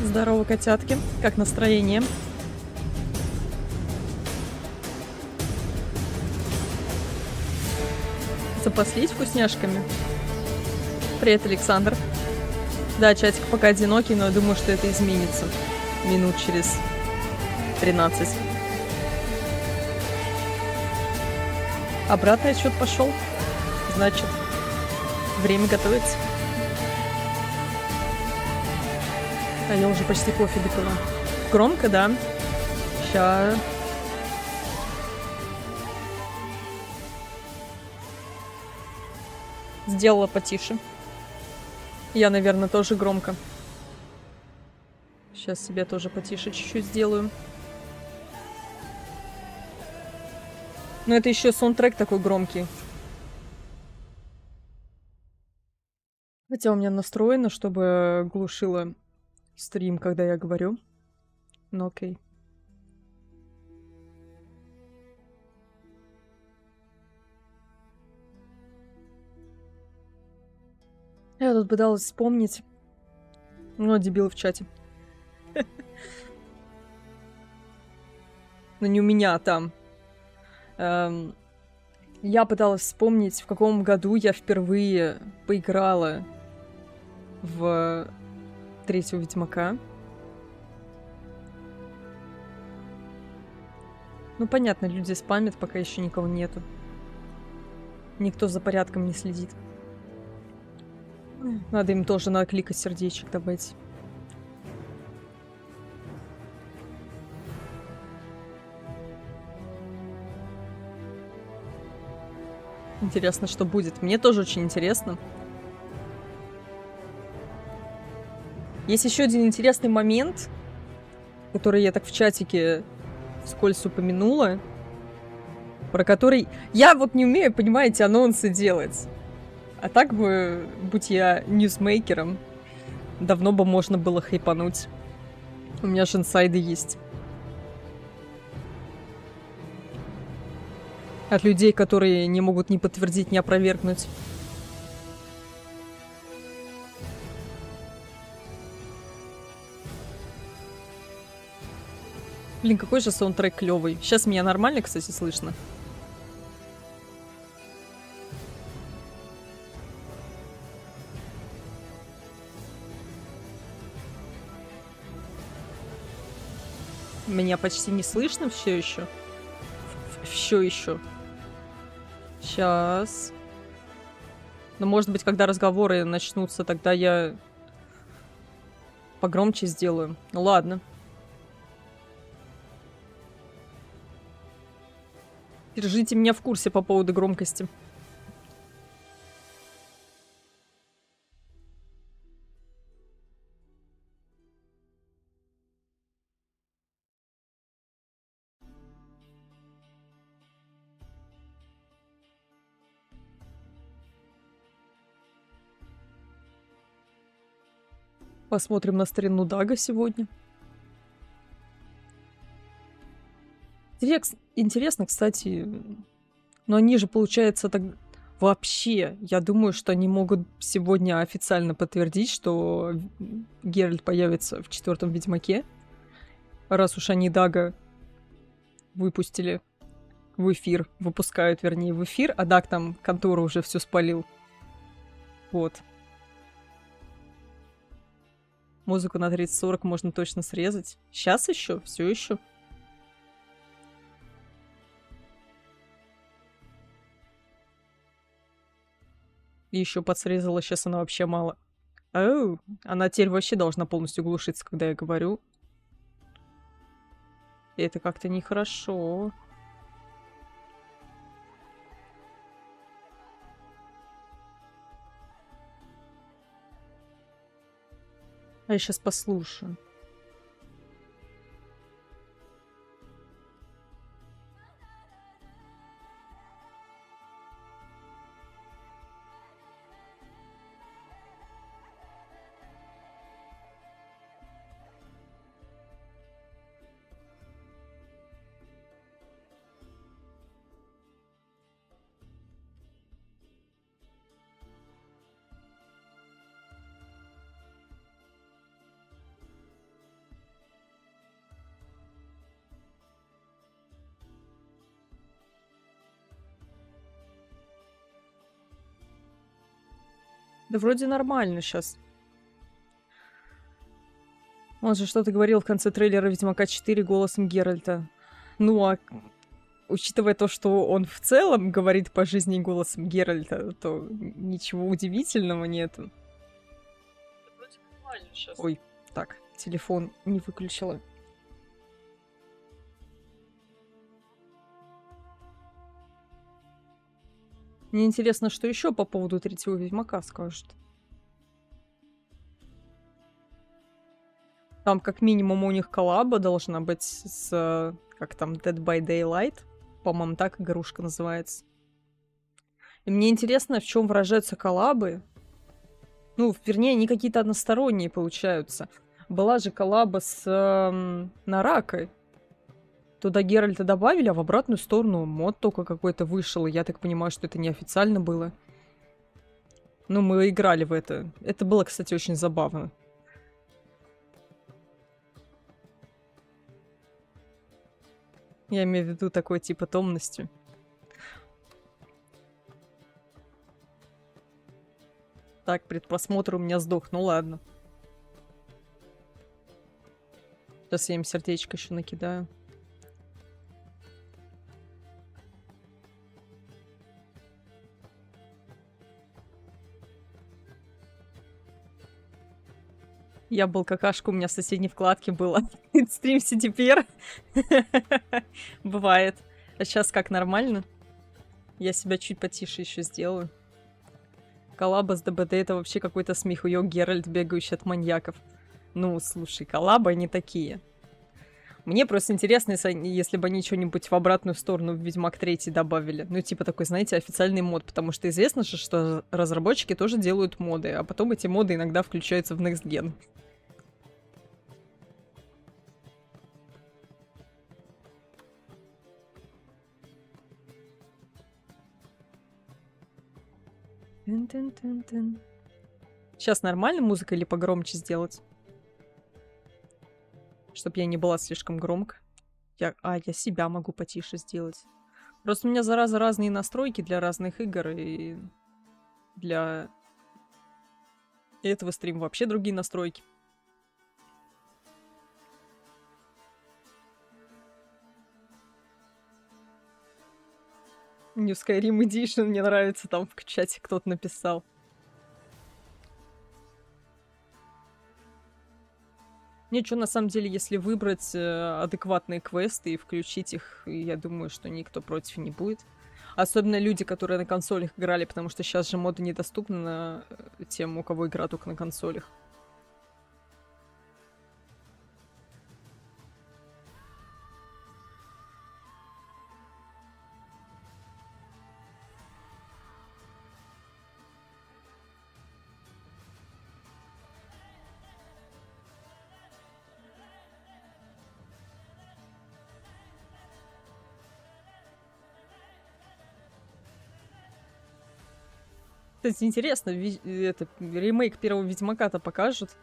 Здорово, котятки. Как настроение? Запаслись вкусняшками? Привет, Александр. Да, чатик пока одинокий, но я думаю, что это изменится. Минут через 13. Обратный отсчет пошел. Значит, время готовится. А я уже почти кофе допила. Громко, да? Ща. Сделала потише. Я, наверное, тоже громко. Сейчас себе тоже потише чуть-чуть сделаю. Но это еще саундтрек такой громкий. Хотя у меня настроено, чтобы глушило стрим, когда я говорю. Ну окей. Я тут пыталась вспомнить. Ну, дебил в чате. Но не у меня, а там. Я пыталась вспомнить, в каком году я впервые поиграла в третьего Ведьмака. Ну, понятно, люди спамят, пока еще никого нету. Никто за порядком не следит. Надо им тоже накликать сердечек добавить. Интересно, что будет. Мне тоже очень интересно. Есть еще один интересный момент, который я так в чатике вскользь упомянула, про который я вот не умею, понимаете, анонсы делать. А так бы, будь я ньюсмейкером, давно бы можно было хайпануть. У меня же инсайды есть. От людей, которые не могут ни подтвердить, ни опровергнуть. Блин, какой же саундтрек клевый. Сейчас меня нормально, кстати, слышно. Меня почти не слышно все еще. Все еще. Сейчас. Но может быть, когда разговоры начнутся, тогда я погромче сделаю. Ну ладно. Держите меня в курсе по поводу громкости. Посмотрим на старину Дага сегодня. Интересно, кстати, но они же, получается, так вообще, я думаю, что они могут сегодня официально подтвердить, что Геральт появится в 4-м Ведьмаке, раз уж они Дага выпустили в эфир, выпускают, вернее, в эфир, а Даг там контору уже все спалил. Вот. Музыку на 30-40 можно точно срезать. Сейчас еще, все еще. И еще подсрезала, сейчас она вообще мало. Оу, она теперь вообще должна полностью глушиться, когда я говорю. И это как-то нехорошо. А я сейчас послушаю. Да вроде нормально сейчас. Он же что-то говорил в конце трейлера Ведьмака 4 голосом Геральта. Ну, а учитывая то, что он в целом говорит по жизни голосом Геральта, то ничего удивительного нету. Вроде нормально сейчас. Ой, так, телефон не выключила. Мне интересно, что еще по поводу третьего Ведьмака скажут. Там как минимум у них коллаба должна быть с, как там, Dead by Daylight. По-моему, так игрушка называется. И мне интересно, в чем выражаются коллабы. Ну, вернее, они какие-то односторонние получаются. Была же коллаба с Наракой. Туда Геральта добавили, а в обратную сторону мод только какой-то вышел. И я так понимаю, что это неофициально было. Ну, мы играли в это. Это было, кстати, очень забавно. Я имею в виду такой типа томностью. Так, предпросмотр у меня сдох. Ну ладно. Сейчас я им сердечко еще накидаю. Я был какашка, у меня в соседней вкладке было. Стрим CDPR. Бывает. А сейчас как, нормально? Я себя чуть потише еще сделаю. Коллаба с ДБД — это вообще какой-то смехуёк Геральт, бегающий от маньяков. Ну, слушай, коллабы они такие. Мне просто интересно, если бы они что-нибудь в обратную сторону в Ведьмак 3 добавили. Ну, типа такой, знаете, официальный мод. Потому что известно же, что разработчики тоже делают моды. А потом эти моды иногда включаются в Next Gen. Сейчас нормально музыка или погромче сделать? Чтоб я не была слишком громко. Я себя могу потише сделать. Просто у меня, зараза, разные настройки для разных игр, и для этого стрима вообще другие настройки. New Skyrim Edition мне нравится, там в чате кто-то написал. Ничего, на самом деле, если выбрать адекватные квесты и включить их, я думаю, что никто против не будет. Особенно люди, которые на консолях играли, потому что сейчас же моды недоступны на тем, у кого игра только на консолях. Кстати, интересно, это, ремейк первого Ведьмака-то покажут?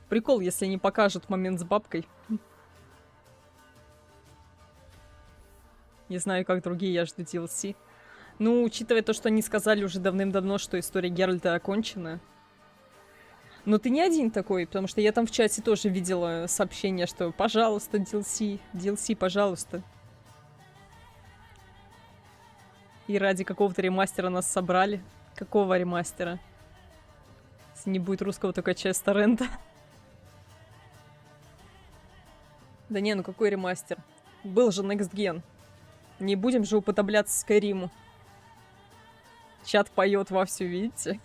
Прикол, если не покажут момент с бабкой. Не знаю, как другие, я жду DLC. Ну, учитывая то, что они сказали уже давным-давно, что история Геральта окончена. Но ты не один такой, потому что я там в чате тоже видела сообщение, что пожалуйста, DLC, пожалуйста. И ради какого-то ремастера нас собрали. Какого ремастера? Если не будет русского, только часть торрента. Да не, ну какой ремастер? Был же Next Gen. Не будем же уподобляться Скайриму. Чат поет вовсю, видите?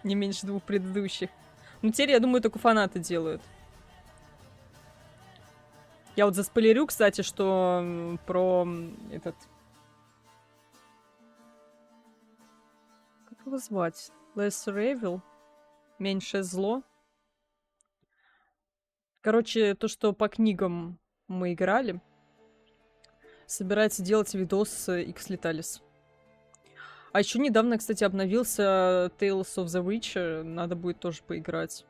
Не меньше двух предыдущих. Ну, теперь, я думаю, только фанаты делают. Я вот заспойлерю, кстати, что про этот... Как его звать? Lesser Evil? Меньшее зло? Короче, то, что по книгам мы играли, собирается делать видос с X-Letalis. А еще недавно, кстати, обновился Tales of the Witcher. Надо будет тоже поиграть.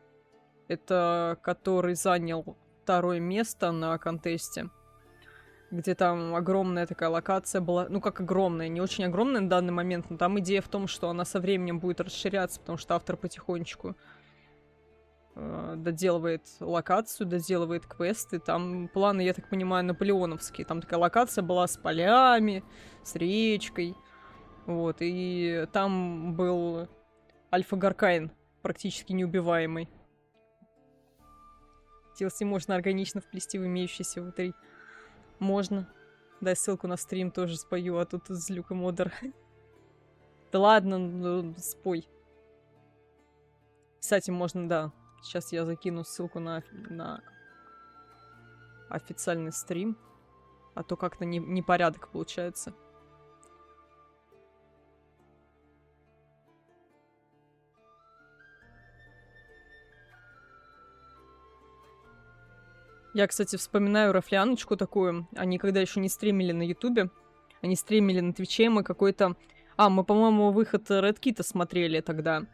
Это который занял 2-е место на контесте. где там огромная такая локация была, ну как огромная, не очень огромная на данный момент, но там идея в том, что она со временем будет расширяться, потому что автор потихонечку доделывает локацию, доделывает квесты. Там планы, я так понимаю, наполеоновские. Там такая локация была с полями, с речкой. Вот, и там был Альфа-Гаркайн, практически неубиваемый. DLC можно органично вплести в имеющийся внутри. Можно. Дай ссылку на стрим, тоже спою, а тут злюка модер. Да ладно, ну, спой. Кстати, можно, да. Сейчас я закину ссылку на официальный стрим. А то как-то непорядок получается. Я, кстати, вспоминаю Рафляночку такую. Они когда еще не стримили на Ютубе, они стримили на Твиче, мы какой-то... мы, по-моему, выход Red Kit'а смотрели тогда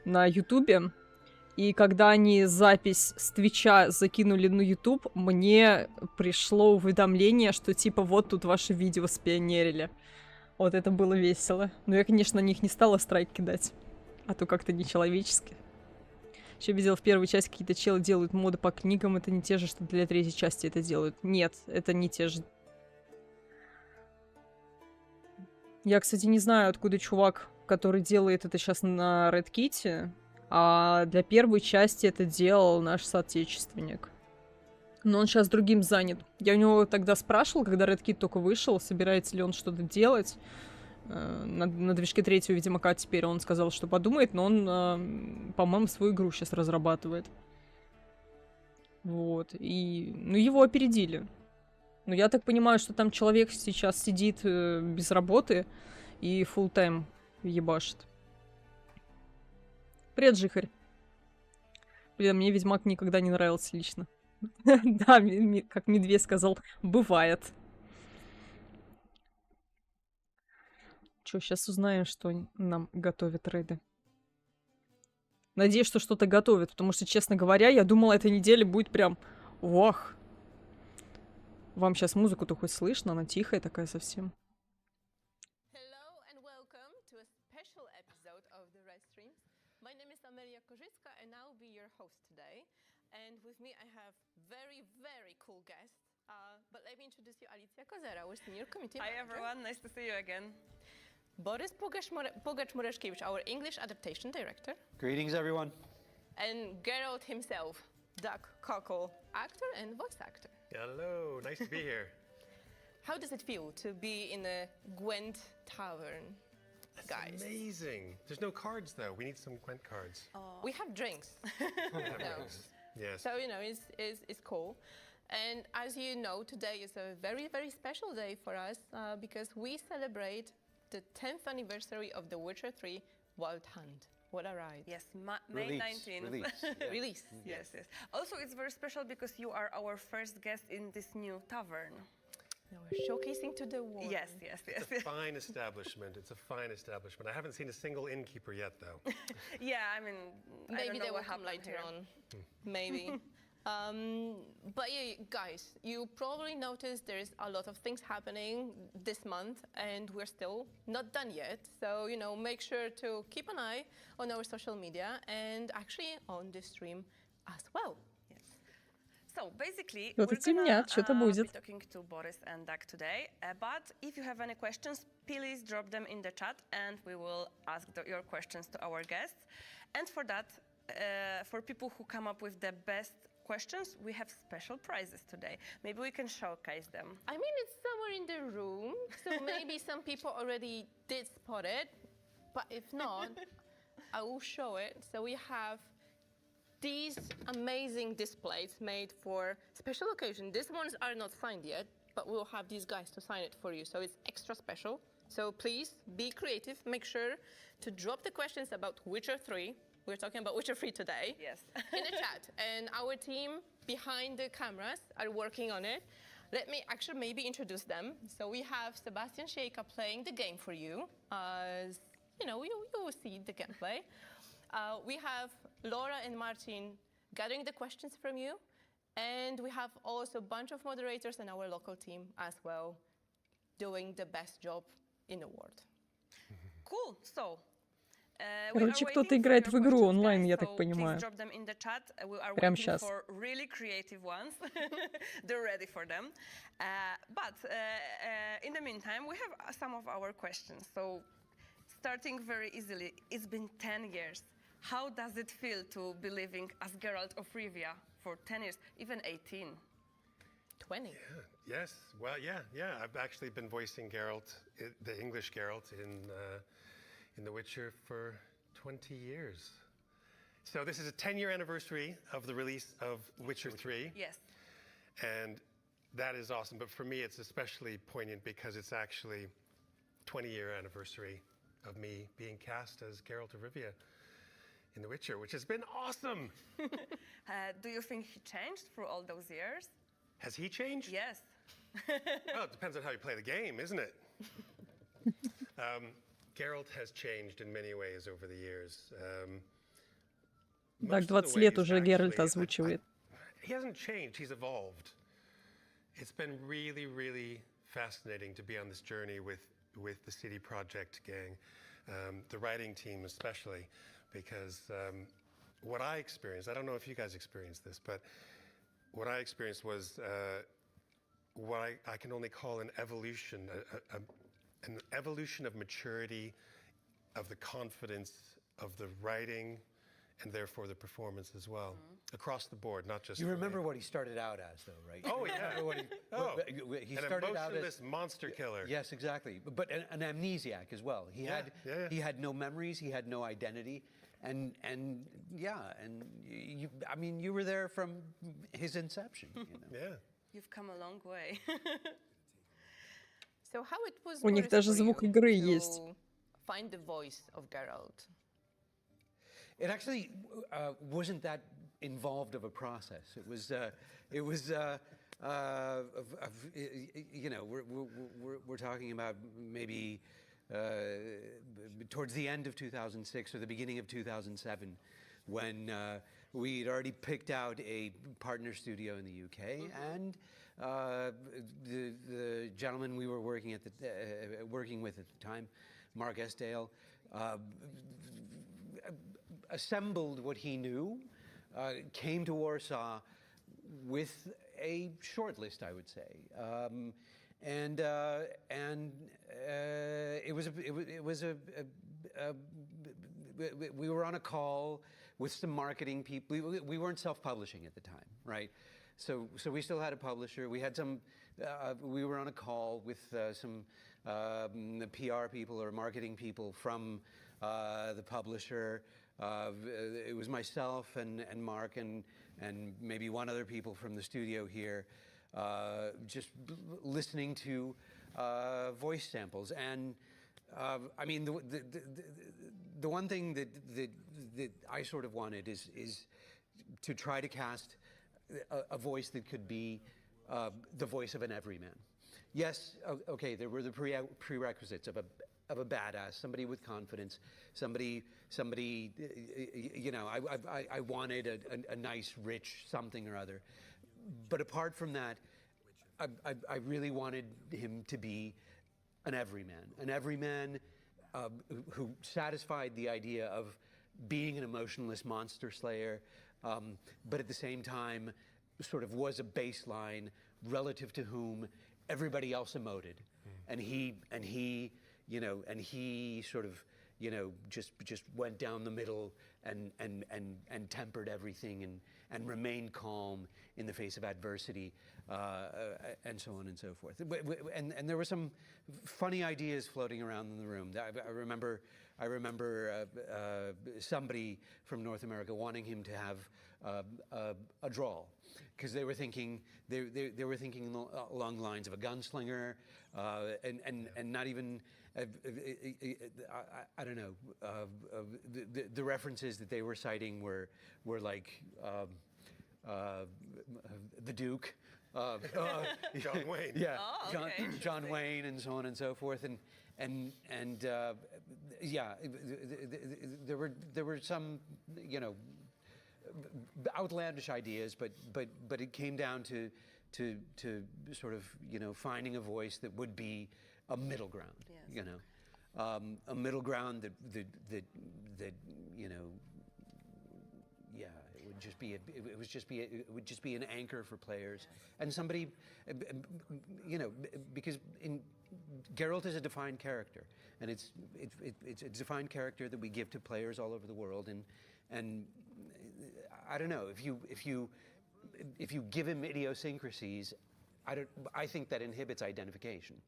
на Ютубе. И когда они запись с Твича закинули на Ютуб, мне пришло уведомление, что типа вот тут ваше видео спионерили. Вот это было весело. Но я, конечно, на них не стала страйк кидать. А то как-то нечеловечески. Еще видел в первой части, какие-то челы делают моды по книгам. Это не те же, что для третьей части это делают. Нет, это не те же. Я, кстати, не знаю, откуда чувак, который делает это сейчас на Red Kit'е. А для первой части это делал наш соотечественник. Но он сейчас другим занят. Я у него тогда спрашивал, когда Red Kit только вышел, собирается ли он что-то делать. На движке третьего Ведьмака теперь он сказал, что подумает, но он, по-моему, свою игру сейчас разрабатывает. Вот. И... Ну, его опередили. Но я так понимаю, что там человек сейчас сидит без работы и фулл-тайм ебашит. Привет, Жихарь. Блин, мне Ведьмак никогда не нравился лично. Да, как Медведь сказал, бывает. Чё, сейчас узнаем, что нам готовят рейды. Надеюсь, что что-то готовят, потому что, честно говоря, я думала, эта неделя будет прям... Ох. Вам сейчас музыку-то хоть слышно? Она тихая такая совсем. And I'll be your host today. And with me, I have very, very cool guests. But let me introduce you, Alicja Kozera, our senior committee manager. Hi everyone, nice to see you again. Boris Pugacz-Mureszkiewicz, our English adaptation director. Greetings, everyone. And Geralt himself, Doug Cockle, actor and voice actor. Hello, nice to be here. How does it feel to be in a Gwent tavern? That's Guys. amazing. There's no cards though. We need some Gwent cards. We have drinks. We have No. drinks. Yes. So, you know, it's cool. And as you know, today is a very, very special day for us because we celebrate the 10th anniversary of The Witcher 3 Wild Hunt. What a ride. Yes, May 19th. Release. Yeah. Release. Yes, yes. Also, it's very special because you are our first guest in this new tavern. Now we're showcasing to the world. Yes, yes, yes. It's a fine establishment. It's a fine establishment. I haven't seen a single innkeeper yet, though. Yeah, I mean, I Maybe don't they know will what come happened later here. on. Maybe. But yeah, guys, you probably noticed there's a lot of things happening this month and we're still not done yet. So, you know, make sure to keep an eye on our social media and actually on the stream as well. Yes. So basically, Вот и темнят, что-то be будет. talking to Boris and Doug today. But if you have any questions, please drop them in the chat and we will ask your questions to our guests. And for that, for people who come up with the best questions, we have special prizes today. Maybe we can showcase them. I mean, it's somewhere in the room, so maybe some people already did spot it, but if not, I will show it. So we have these amazing displays made for special occasion. These ones are not signed yet, but we'll have these guys to sign it for you, so it's extra special. So please be creative. Make sure to drop the questions about Witcher 3. We're talking about Witcher 3 today. Yes. In the chat. And our team behind the cameras are working on it. Let me actually maybe introduce them. So we have Sebastian Sheika playing the game for you. As you know, you will see the gameplay. We have Laura and Martin gathering the questions from you. And we have also a bunch of moderators and our local team as well, doing the best job in the world. Cool. So, Короче, кто-то играет в игру онлайн, я так понимаю. Прямо сейчас. Really creative ones. They're ready for them. But in the meantime, we have some of our questions. So, starting very easily, it's been 10 years. How does it feel to be living as Geralt of Rivia for 10 years, even 18? 20. Yeah. Yes. Well, yeah. I've actually been voicing Geralt, the English Geralt, in The Witcher for 20 years. So this is a 10-year anniversary of the release of Witcher 3. Yes. And that is awesome. But for me, it's especially poignant because it's actually 20-year anniversary of me being cast as Geralt of Rivia in The Witcher, which has been awesome. Do you think he changed through all those years? Has he changed? Yes. Well, it depends on how you play the game, isn't it? Geralt has changed in many ways over the years. Так, 20 лет уже Геральт озвучивает. He hasn't changed, he's evolved. It's been really, really fascinating to be on this journey with the CD Projekt gang, the writing team especially, because what I experienced, I don't know if you guys experienced this, but what I experienced was what I can only call an evolution, an evolution of maturity, of the confidence, of the writing, and therefore the performance as well, across the board, not just. You remember what he started out as, though, right? Oh yeah. He An started out as emotionless monster killer. Yes, exactly. But an amnesiac as well. He had no memories. He had no identity, and you were there from his inception. You know? Yeah. You've come a long way. So how it was У них даже звук игры есть. Find the voice of Geralt. It actually wasn't that involved of a process. It was you know, we're talking about maybe towards the end of 2006 or the beginning of 2007, when we'd already picked out a partner studio in the UK, and the gentleman we were working with at the time, Mark Esdale, assembled what he knew, came to Warsaw with a short list, I would say, and we were on a call with some marketing people. We weren't self-publishing at the time, right? So we still had a publisher. We had some. We were on a call with some PR people or marketing people from the publisher. It was myself and Mark and maybe one other people from the studio here, just listening to voice samples. And I mean, the one thing that I sort of wanted is to try to cast a voice that could be the voice of an everyman. Yes, okay, there were the prerequisites of a badass, somebody with confidence, somebody. You know, I wanted a nice, rich something or other. But apart from that, I really wanted him to be an everyman who satisfied the idea of being an emotionless monster slayer, but at the same time, sort of was a baseline relative to whom everybody else emoted, and he sort of, you know, just went down the middle and tempered everything and remained calm in the face of adversity, and so on and so forth. And there were some funny ideas floating around in the room. I remember somebody from North America wanting him to have a drawl, because they were thinking along the lines of a gunslinger, and not even. I don't know. The references that they were citing were like the Duke, John Wayne. Yeah, Oh, okay. John Wayne, and so on and so forth, and yeah, there were some, you know, outlandish ideas, but it came down to sort of, you know, finding a voice that would be a middle ground, Yes. you know, a middle ground that you know, yeah, it would just be an anchor for players, and somebody, you know, because Geralt is a defined character, and it's a defined character that we give to players all over the world, and I don't know, if you give him idiosyncrasies, I think that inhibits identification.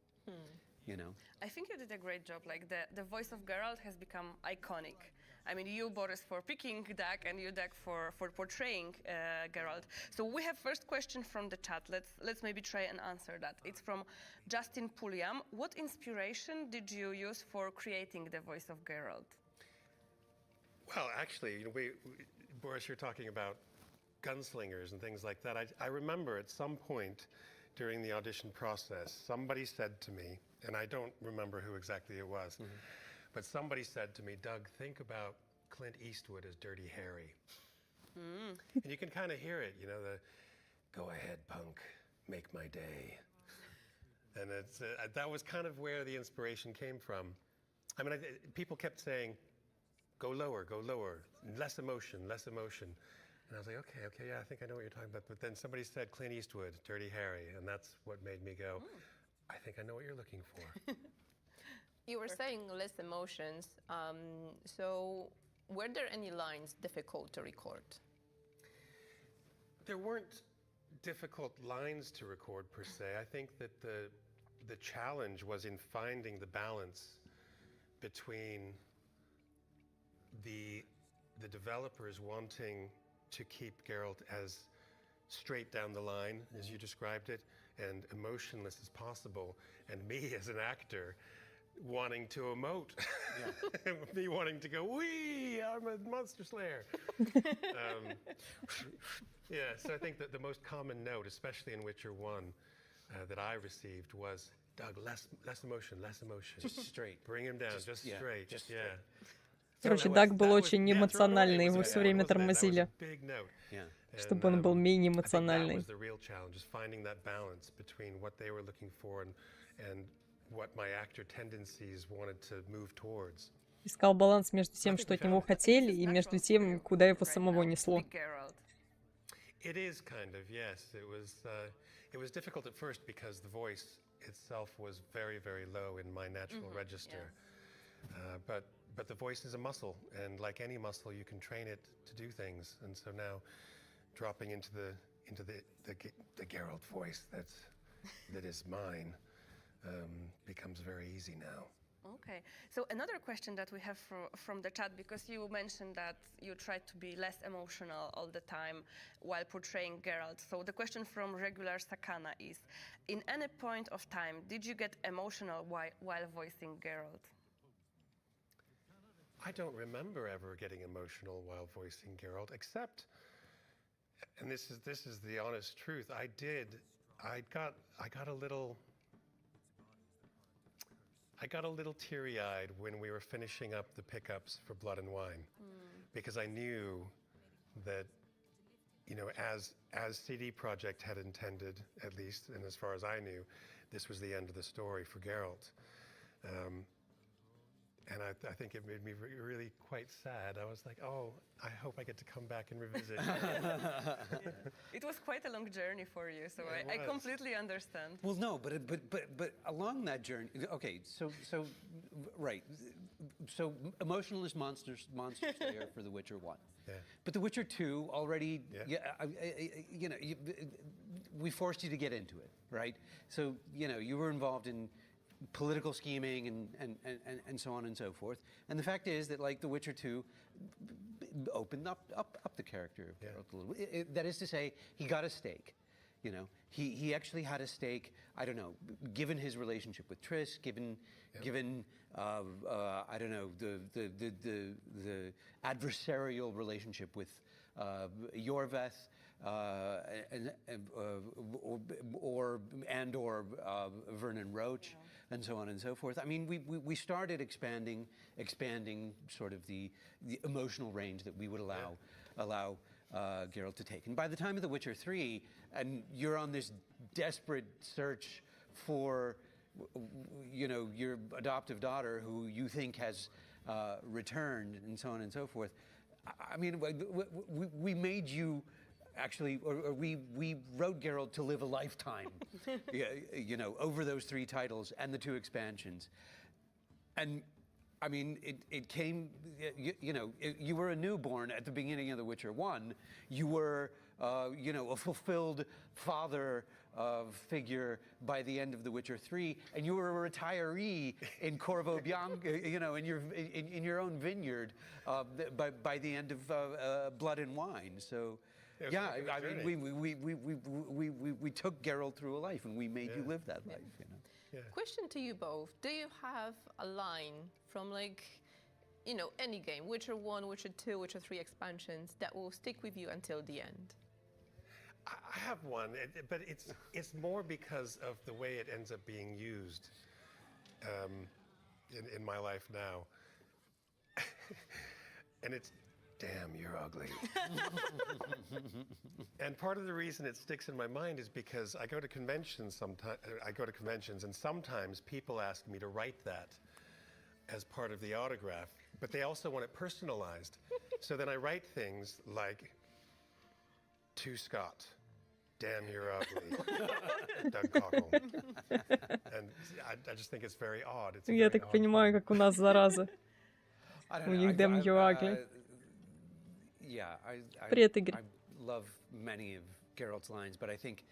You know? I think you did a great job. Like the voice of Geralt has become iconic. I mean, you, Boris, for picking Doug, and you, Doug, for portraying Geralt. So we have first question from the chat. Let's maybe try and answer that. It's from Justin Pulliam. What inspiration did you use for creating the voice of Geralt? Well, actually, you know, Boris, you're talking about gunslingers and things like that. I remember at some point during the audition process, somebody said to me, and I don't remember who exactly it was, but somebody said to me, Doug, think about Clint Eastwood as Dirty Harry. And you can kind of hear it, you know, the, go ahead, punk, make my day. And it's, that was kind of where the inspiration came from. I mean, people kept saying, go lower, less emotion, less emotion. And I was like, okay, yeah, I think I know what you're talking about. But then somebody said Clint Eastwood, Dirty Harry, and that's what made me go, I think I know what you're looking for. You were saying less emotions. So were there any lines difficult to record? There weren't difficult lines to record per se. I think that the challenge was in finding the balance between the developers wanting to keep Geralt as straight down the line, as you described it, and emotionless as possible, and me as an actor wanting to emote, me wanting to go, wee, I'm a monster slayer. Yeah, so I think that the most common note, especially in Witcher 1, that I received was, Doug, less emotion. Just straight. Bring him down, just straight. Just yeah. Короче, Даг был очень эмоциональный, его все время тормозили, чтобы он был менее эмоциональный. Искал баланс между тем, что от него хотели, и между тем, куда его самого несло. It is kind of, yes. It was difficult at first because the voice itself was very, very low in my natural register. But the voice is a muscle, and like any muscle, you can train it to do things. And so now, dropping into the Geralt voice that is mine becomes very easy now. Okay, so another question that we have from the chat, because you mentioned that you tried to be less emotional all the time while portraying Geralt. So the question from regular Sakana is, in any point of time, did you get emotional while voicing Geralt? I don't remember ever getting emotional while voicing Geralt, except, and this is the honest truth, I got a little teary-eyed when we were finishing up the pickups for Blood and Wine, because I knew that, you know, as CD Projekt had intended, at least, and as far as I knew, this was the end of the story for Geralt. And I think it made me really quite sad. I was like, oh, I hope I get to come back and revisit. It was quite a long journey for you, so I completely understand. Well, no, but along that journey, okay, so right, so emotionless monster slayer for The Witcher 1. Yeah. But The Witcher 2 already, you know, we forced you to get into it, right? So, you know, you were involved in political scheming and so on and so forth. And the fact is that, like, The Witcher 2 opened up the character of Geralt a little bit. That is to say, he got a stake. You know, he actually had a stake. I don't know, given his relationship with Triss, given I don't know, the adversarial relationship with Yorveth. Or Vernon Roach, and so on and so forth. I mean, we started expanding sort of the emotional range that we would allow Geralt to take. And by the time of The Witcher 3, and you're on this desperate search for, you know, your adoptive daughter who you think has returned, and so on and so forth. I mean, we made you actually, or we wrote Geralt to live a lifetime, you know, over those 3 titles and the 2 expansions. And I mean, it came, you know, you were a newborn at the beginning of The Witcher 1. You were, you know, a fulfilled father figure by the end of The Witcher 3, and you were a retiree in Corvo Bianco, you know, in your own vineyard by the end of Blood and Wine. So, yeah, I mean, we took Geralt through a life, and we made you live that life, you know. Yeah. Question to you both. Do you have a line from, like, you know, any game, Witcher 1, Witcher 2, Witcher 3 expansions, that will stick with you until the end? I have one, but it's more because of the way it ends up being used in my life now. And it's, damn, you're ugly. And part of the reason it sticks in my mind is because I go to conventions and sometimes people ask me to write that as part of the autograph, but they also want it personalized. So then I write things like, to Scott, damn, you're ugly, Doug Cockle. And I just think it's very odd. It's a Я very так odd понимаю, thing. как у нас зараза. I don't У know. них damn you ugly. Yeah, Привет, Игорь. I love many of Geralt's lines, but I think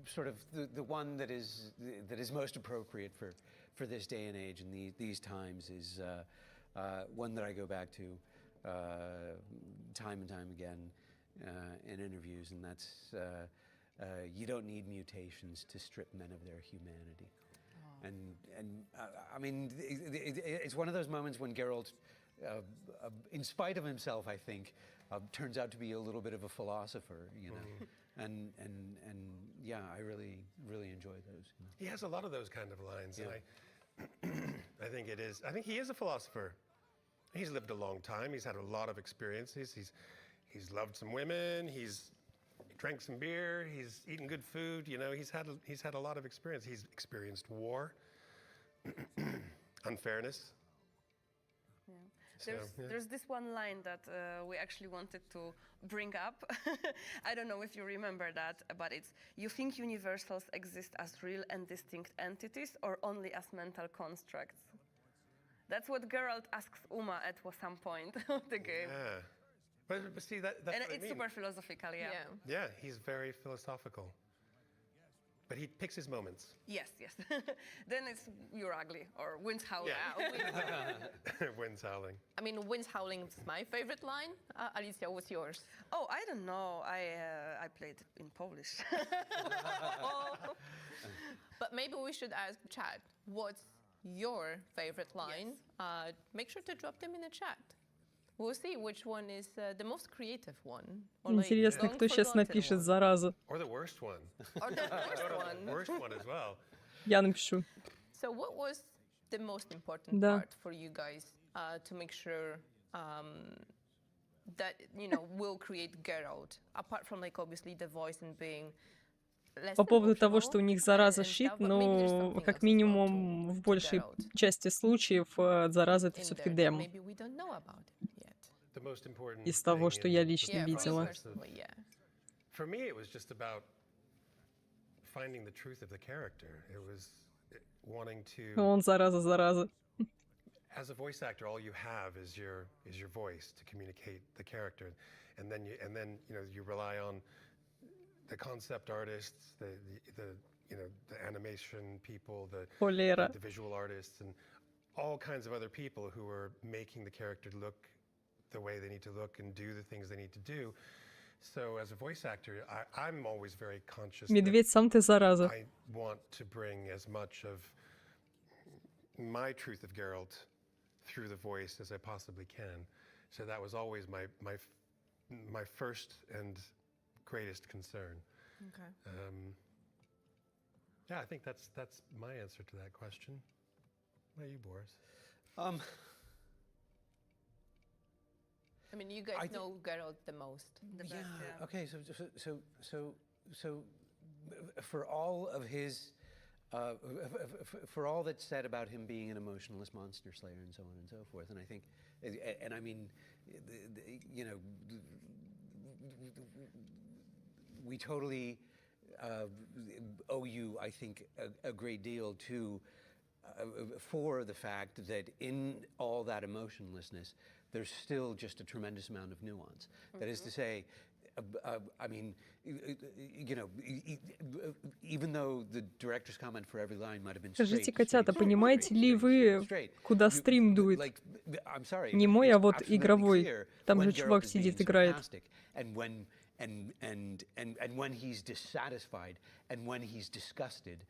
sort of the one that is most appropriate for this day and age and these times is one that I go back to time and time again in interviews, and that's you don't need mutations to strip men of their humanity. And I mean, it's one of those moments when Geralt, in spite of himself, I think, turns out to be a little bit of a philosopher, you know. And yeah, I really enjoy those. You know? He has a lot of those kind of lines, Yeah. and I think he is a philosopher. He's lived a long time. He's had a lot of experiences. He's loved some women. He's drank some beer. He's eaten good food. You know, he's had a lot of experience. He's experienced war, unfairness. Yeah. So, There's this one line that we actually wanted to bring up. I don't know if you remember that, but it's, you think universals exist as real and distinct entities or only as mental constructs? That's what Geralt asks Uma at some point of the game. Yeah. But see, that's And what I it's mean. super philosophical, yeah. Yeah, he's very philosophical. But he picks his moments. Yes. Then it's you're ugly or wind's howling. Wind's howling. I mean, wind's howling is my favorite line. Alicia, what's yours? Oh, I don't know. I played in Polish. But maybe we should ask chat, what's your favorite line? Make sure to drop them in the chat. We'll see which one is the most creative one. Or Интересно, long кто сейчас forgotten напишет, one. зараза. Or the worst one. Or the worst one. Worst one as well. Я напишу. So what was the most important Да. part for you guys to make sure that, you know, will create Geralt, apart from, like, obviously the voice and being less По поводу того, emotional что у них зараза and щит, stuff, but maybe there's но something как else as well минимум to в большей Geralt части случаев зараза это in все-таки there that демо. maybe we don't know about it yet. The most important Из того, thing что in я the лично Yeah, for you видела. process of- personally, yeah. For me, it was just about finding the truth of the character. It was wanting to. Он зараза. As a voice actor, all you have is your voice to communicate the character, and then you rely on the concept artists, the animation people, Холера. the visual artists, and all kinds of other people who are making the character look the way they need to look and do the things they need to do. So as a voice actor, I'm always very conscious that Медведь, сам ты зараза. I want to bring as much of my truth of Geralt through the voice as I possibly can. So that was always my first and greatest concern. Okay. Yeah, I think that's my answer to that question. What about you, Boris? I mean, you guys know Geralt the most. The best, yeah. Okay. So, for all of his, for all that's said about him being an emotionless monster slayer and so on and so forth, and I think, and I mean, you know, we totally owe you, I think, a great deal to. For the fact that in all that emotionlessness, there's still just a tremendous amount of nuance. That is to say, I mean, you know, even though the director's comment for every line might have been Скажите, котята, понимаете ли вы, куда стрим дует? Не мой, а вот игровой. Там же чувак сидит, играет. And when he's dissatisfied, and when he's disgusted,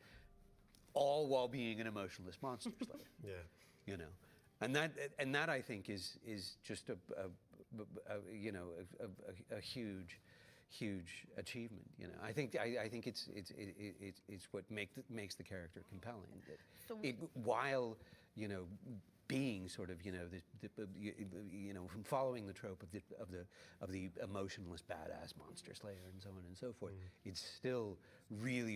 all while being an emotionless monster slayer. Yeah. You know, and that I think is just a you know a huge achievement. You know, I think it's what makes the character compelling. While you know being sort of you know from following the trope of the emotionless badass monster slayer and so on and so forth, it's still really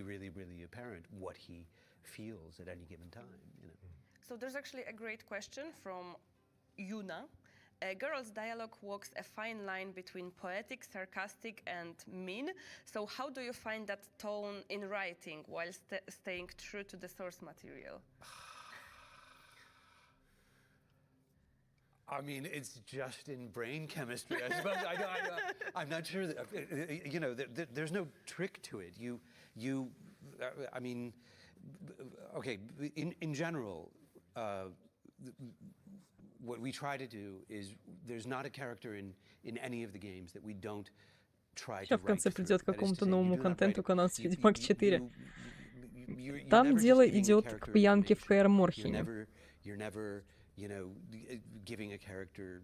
apparent what he feels at any given time, you know. So there's actually a great question from Yuna. Geralt's dialogue walks a fine line between poetic, sarcastic, and mean. So how do you find that tone in writing while staying true to the source material? I mean, it's just in brain chemistry, I suppose. I'm not sure that, you know, there's no trick to it. I mean, okay, in general, what we try to do is there's not a character in any of the games that we don't try to Сейчас в конце write придет к through. какому-то новому контенту канадский Ведьмак 4. You're Там never дело just giving a идет character к пьянке в information. Каэр Морхене. You're never, you know, giving a character,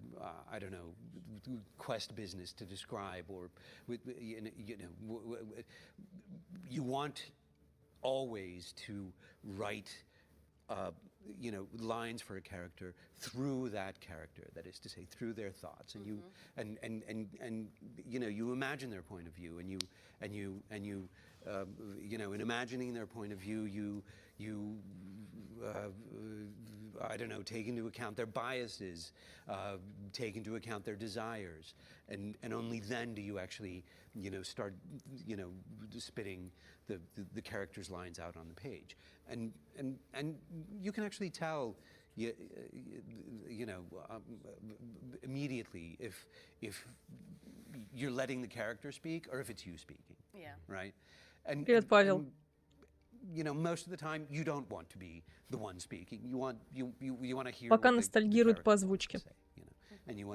I don't know, quest business to describe, or you know, you want always to write, you know, lines for a character through that character. That is to say, through their thoughts, and you and you know, you imagine their point of view, and you you know, in imagining their point of view, you I don't know, take into account their biases, take into account their desires, and only then do you actually, you know, start, you know, spitting the character's lines out on the page, and you can actually tell, you know, immediately if you're letting the character speak or if it's you speaking. Yeah. Right. And Привет, Павел. You know, most of the time you don't want to be the one speaking. You want to hear. Пока what ностальгирует по the character озвучке. wants to say, you know. And you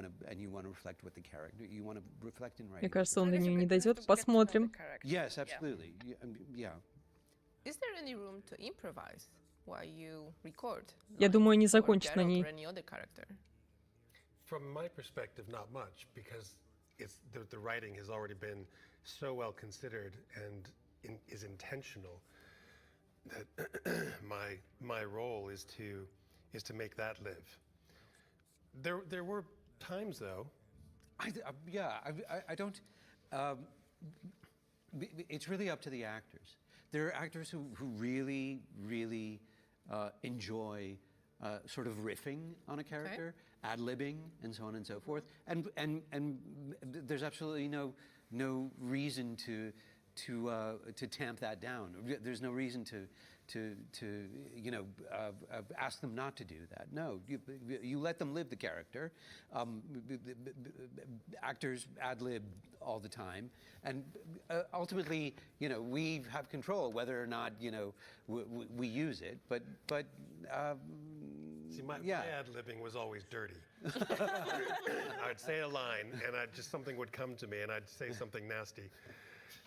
want to reflect what the character. You want to reflect in writing. Мне кажется, он I до guess нее you не have to дойдет. get to know Посмотрим. the character. Yes, absolutely. Yeah. Is there any room to improvise while you record? Я думаю, не for закончит на Geralt ней. or any other character? From my perspective, not much, because it's the writing has already been so well considered and is intentional that my role is to make that live. There were times though. I don't. It's really up to the actors. There are actors who really enjoy sort of riffing on a character, ad-libbing, and so on and so forth. And there's absolutely no reason to tamp that down. There's no reason to you know, ask them not to do that. No, you let them live the character. Actors ad-lib all the time, and ultimately, you know, we have control whether or not, you know, we use it. But See, my yeah. ad-libbing was always dirty. I'd say a line, and something would come to me, and I'd say something nasty.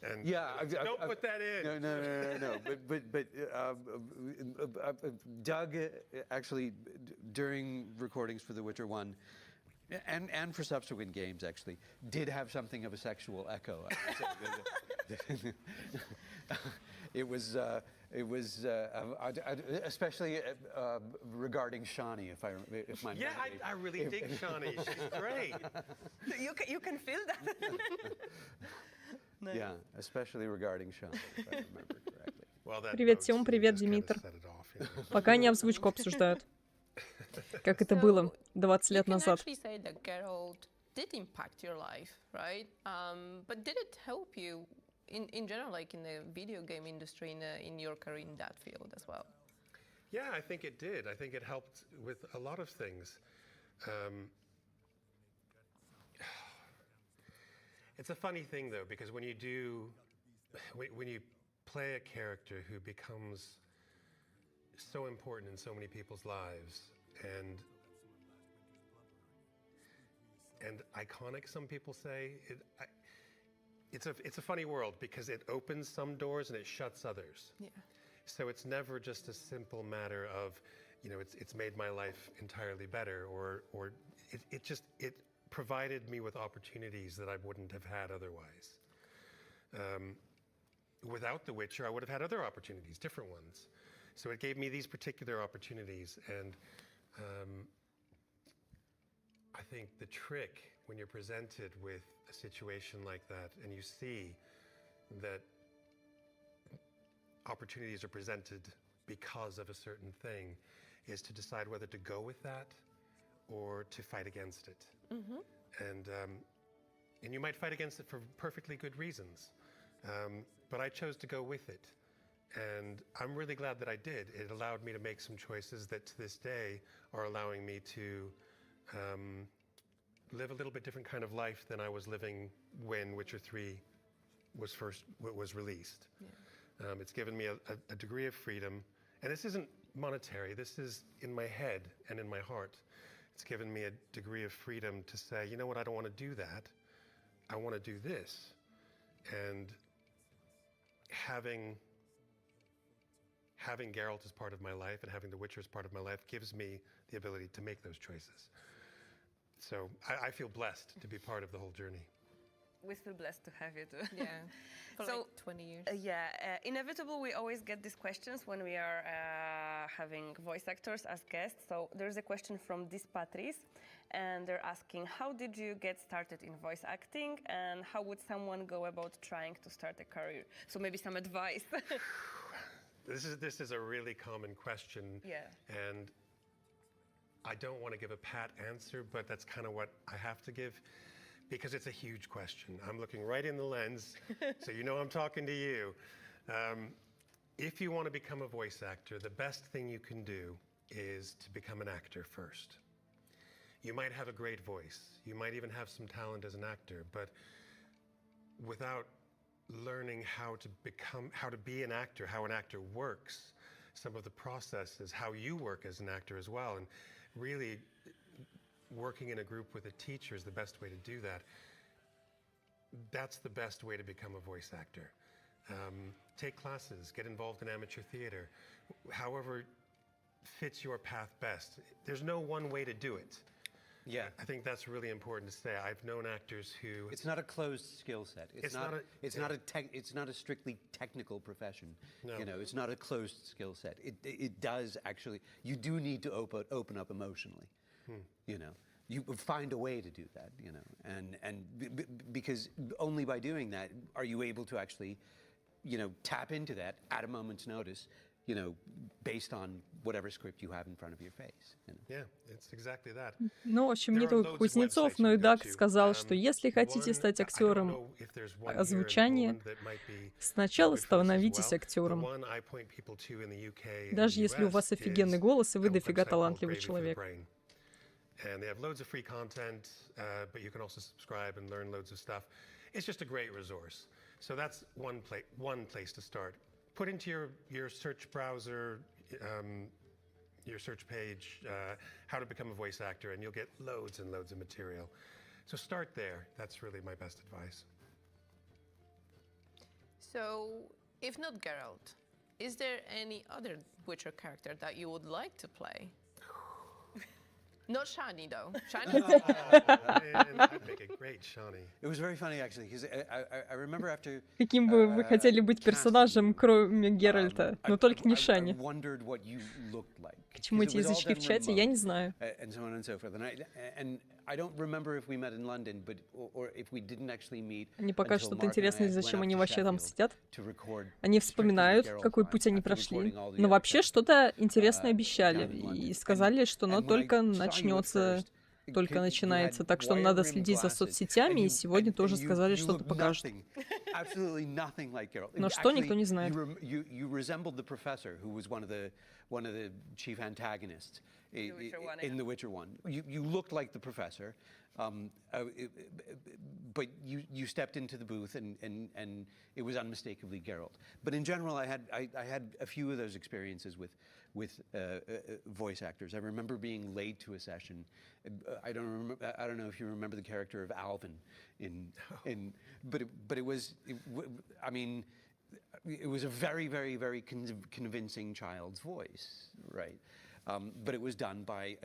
And yeah, don't put that in. No. But Doug actually during recordings for The Witcher 1 and for subsequent games actually did have something of a sexual echo. It was it was especially regarding Shani, if my Yeah, memory- I really dig Shani. She's great. You can feel that. Yeah, especially regarding Shani, if I remember correctly. Well, that Привет, notes, Тём, you привет, just kinda Димитр. set it off, you know. Пока не озвучку обсуждают. Как это было 20 You лет can назад. actually say that Geralt did impact your life, right? But did it help you in general, like in the video game industry, in your career in that field as well? Yeah, I think it did. I think it helped with a lot of things. It's a funny thing though, because when you play a character who becomes so important in so many people's lives and iconic, some people say, it's a funny world because it opens some doors and it shuts others. Yeah. So it's never just a simple matter of, you know, it's made my life entirely better, or it provided me with opportunities that I wouldn't have had otherwise. Without The Witcher, I would have had other opportunities, different ones. So it gave me these particular opportunities, and I think the trick when you're presented with a situation like that and you see that opportunities are presented because of a certain thing is to decide whether to go with that or to fight against it. And you might fight against it for perfectly good reasons, but I chose to go with it. And I'm really glad that I did. It allowed me to make some choices that to this day are allowing me to live a little bit different kind of life than I was living when Witcher 3 was released. Yeah. It's given me a degree of freedom, and this isn't monetary, this is in my head and in my heart. It's given me a degree of freedom to say, you know what, I don't want to do that. I want to do this. And having Geralt as part of my life and having The Witcher as part of my life gives me the ability to make those choices. So I feel blessed to be part of the whole journey. We feel blessed to have you too. Yeah. For So, like 20 years. Inevitable, we always get these questions when we are having voice actors as guests. So there's a question from SPECTRIX, and they're asking, how did you get started in voice acting, and how would someone go about trying to start a career? So maybe some advice. This is a really common question. Yeah. And I don't want to give a pat answer, but that's kind of what I have to give, because it's a huge question. I'm looking right in the lens, so you know I'm talking to you. If you want to become a voice actor, the best thing you can do is to become an actor first. You might have a great voice. You might even have some talent as an actor, but without learning how to be an actor, how an actor works, some of the processes, how you work as an actor as well, and really working in a group with a teacher is the best way to do that. That's the best way to become a voice actor. Take classes, get involved in amateur theater, however fits your path best. There's no one way to do it. Yeah. I think that's really important to say. I've known actors who... It's not a closed skill set. It's not a strictly technical profession. No. You know, it's not a closed skill set. It does actually. You do need to open up emotionally. You know, you find a way to do that. You know, and because only by doing that are you able to actually, you know, tap into that at a moment's notice. You know, based on whatever script you have in front of your face. You know? Yeah, it's exactly that. Ну, в общем, не только Кузнецов, но и Дак сказал, что если хотите стать актером озвучания, сначала становитесь актером. Даже если у вас офигенный голос, и вы дофига талантливый человек. And they have loads of free content, but you can also subscribe and learn loads of stuff. It's just a great resource. So that's one place to start. Put into your search browser, your search page, how to become a voice actor, and you'll get loads and loads of material. So start there. That's really my best advice. So, if not Geralt, is there any other Witcher character that you would like to play? Not Shani though. Shani. Man, I'd make a great Shawnee. It was very funny actually, because I remember after. Каким бы вы хотели быть персонажем, кроме Геральта? Но только не Шани. wondered what you looked like. К чему эти язычки в чате, я не знаю. And so on and so forth. And I don't remember if we met in London, but or if we didn't actually meet. Мне пока until что-то Mark интересно, and I зачем went они up to вообще там Sheffield сидят. to record Они strictly вспоминают, Geralt какой files путь они after прошли. recording all the Но other вообще characters, что-то интересное обещали. down in London. И сказали, что оно And when I только saw you at начнется, first, только you had начинается. Так что wire надо rimmed следить за glasses, соцсетями, and и you- сегодня and тоже you- сказали, you что-то looked покажут. nothing, absolutely nothing like Geralt. Но что, никто Actually, не знает. You resembled the professor, who was one of the chief antagonists in The Witcher 1. You looked like the professor, but you stepped into the booth and it was unmistakably Geralt. But in general, I had a few of those experiences with voice actors. I remember being late to a session. I don't know if you remember the character of Alvin but it was I mean, it was a very, very, very convincing child's voice, right? But it was done by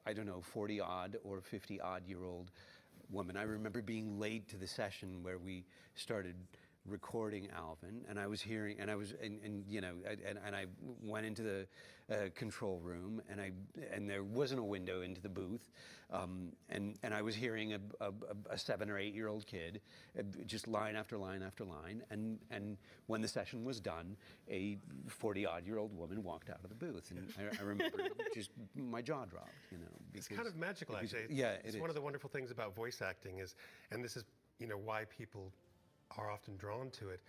I don't know, 40-odd or 50-odd-year-old woman. I remember being late to the session where we started recording Alvin, and I was hearing, and I went into the control room, and there wasn't a window into the booth, and I was hearing a 7 or 8-year-old kid just line after line after line, and when the session was done, a 40-odd-year-old woman walked out of the booth, and I remember just my jaw dropped, you know. It's kind of magical, actually. It's one of the wonderful things about voice acting is, and this is, you know, why people are often drawn to it.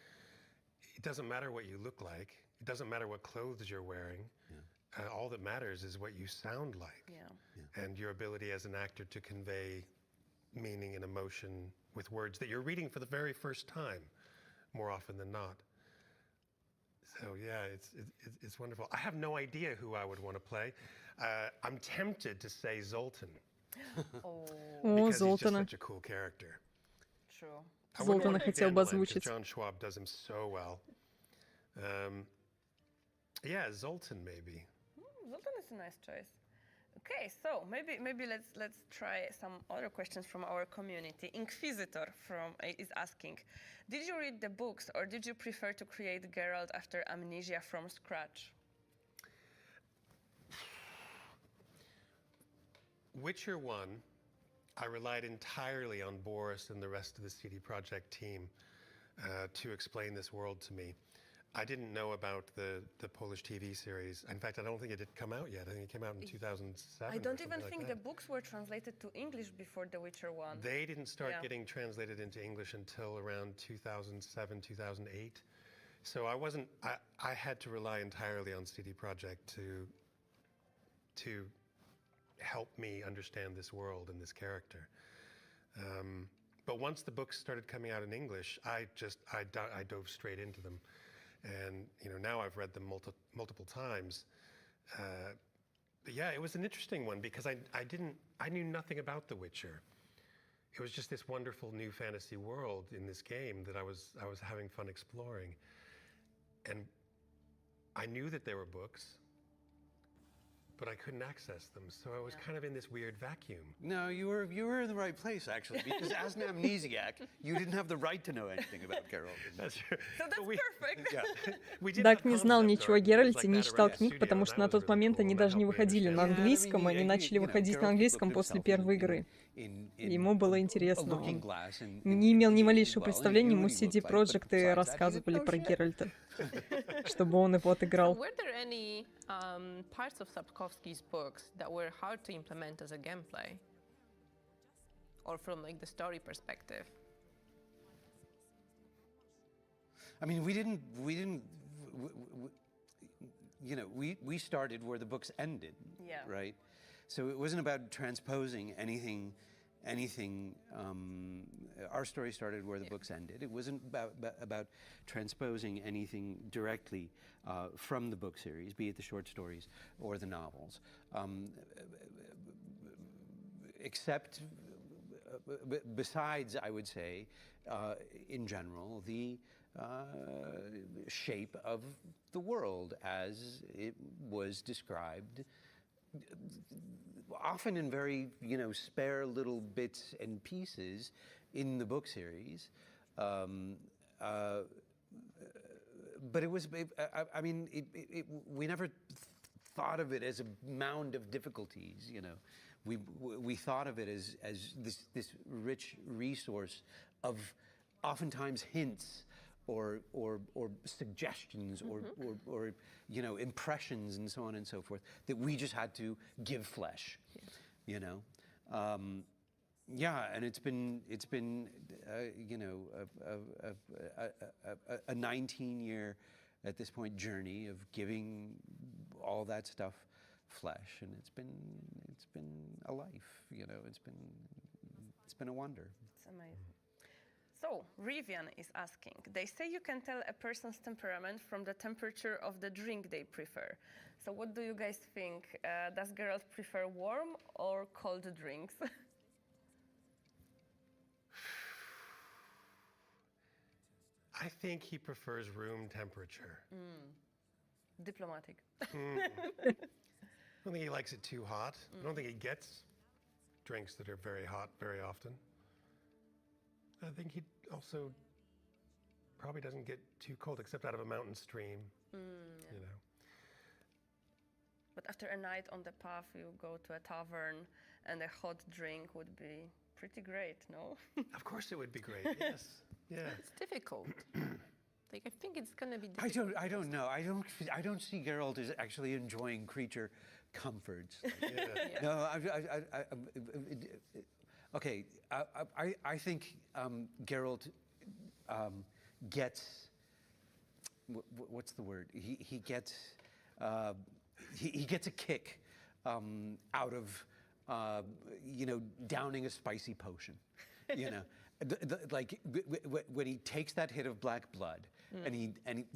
It doesn't matter what you look like. It doesn't matter what clothes you're wearing. All that matters is what you sound like, and your ability as an actor to convey meaning and emotion with words that you're reading for the very first time, more often than not. So yeah, it's wonderful. I have no idea who I would want to play. I'm tempted to say Zoltan. Because he's just such a cool character. True. Золтана хотел бы озвучить. John Schwab does him so well. Yeah, Zoltan maybe. Zoltan is a nice choice. Okay, so maybe let's try some other questions from our community. Inquisitor is asking, did you read the books or did you prefer to create Geralt after Amnesia from scratch? Witcher 1, I relied entirely on Boris and the rest of the CD Projekt team to explain this world to me. I didn't know about the Polish TV series. In fact, I don't think it had come out yet. I think it came out in 2007. I don't even think the books were translated to English before The Witcher 1. They didn't start getting translated into English until around 2007, 2008. So I had to rely entirely on CD Projekt to help me understand this world and this character. But once the books started coming out in English, I dove straight into them. And you know, now I've read them multiple times. But yeah, it was an interesting one because I knew nothing about The Witcher. It was just this wonderful new fantasy world in this game that I was having fun exploring. And I knew that there were books, but I couldn't access them, so I was kind of in this weird vacuum. No, you were in the right place, actually, because as an amnesiac, you didn't have the right to know anything about Geralt. That's true. So that's perfect. Даг не знал ничего о Геральте, не читал книг, потому что на тот момент они даже не выходили на английском, они начали выходить на английском после первой игры. Ему было интересно. Он не имел ни малейшего представления, ему CD Projekt рассказывали про Геральта, чтобы он его отыграл. Were there any parts of Sapkowski's books that were hard to implement as a gameplay? Or from like the story perspective? I mean, we started where the books ended, right? So it wasn't about transposing anything. Our story started where the books ended. It wasn't about transposing anything directly from the book series, be it the short stories or the novels, except besides, I would say, in general, the shape of the world as it was described often in very, spare little bits and pieces in the book series. But it was, we never thought of it as a mound of difficulties, We thought of it as this rich resource of oftentimes hints or suggestions or impressions and so on and so forth that we just had to give flesh, and it's been a 19-year at this point journey of giving all that stuff flesh, and it's been a life, it's been a wonder. It's amazing. So, Rivian is asking, they say you can tell a person's temperament from the temperature of the drink they prefer. So what do you guys think? Does Geralt prefer warm or cold drinks? I think he prefers room temperature. Diplomatic. I don't think he likes it too hot. I don't think he gets drinks that are very hot very often. I think he also probably doesn't get too cold, except out of a mountain stream, But after a night on the path, you go to a tavern and a hot drink would be pretty great, no? Of course it would be great, yes. Yeah. It's difficult. I think it's gonna be difficult. I don't know. I don't see Geralt as actually enjoying creature comforts. Yeah. No, okay. I think Geralt gets what's the word? He gets he gets a kick out of downing a spicy potion. Like when he takes that hit of black blood, and he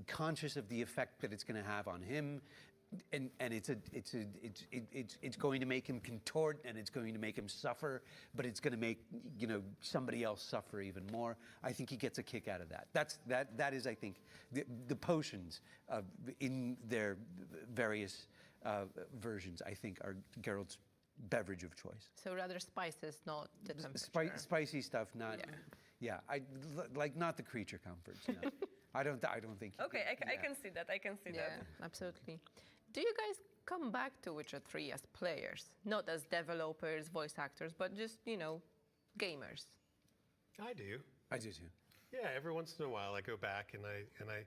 conscious of the effect that it's going to have on him, and it's going to make him contort, and it's going to make him suffer, but it's going to make somebody else suffer even more. I think he gets a kick out of that. That is, I think, the potions in their various versions, I think, are Geralt's beverage of choice. So rather spices, not the temperature. Spicy stuff, not. Yeah, not the creature comforts. No. I don't think. Okay, I can see that. I can see that. Yeah, absolutely. Do you guys come back to Witcher 3 as players, not as developers, voice actors, but just gamers? I do. I do too. Yeah, every once in a while I go back and I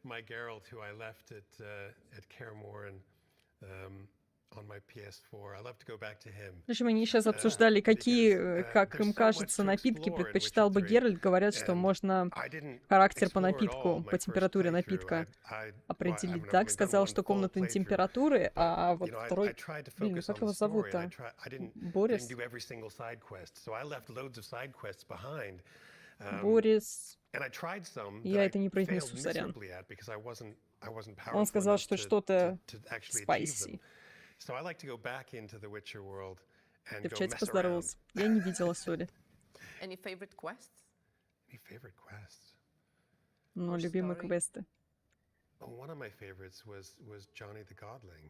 my Geralt, who I left at Kaer on my PS4. I love to go back to him. В общем, они сейчас обсуждали, какие, как им кажется, напитки предпочитал бы Геральт. Говорят, что можно характер по напитку, по температуре напитка определить. Так сказал, что комнатной температуры, а вот второй... Блин, как его зовут-то? Борис? Борис... Я это не произнесу, сорян. Он сказал, что что-то спайси. Ты в чате поздоровался. Я не видела, сори. Any favorite quests? Ну, любимые квесты. One of my favorites was Johnny the Godling.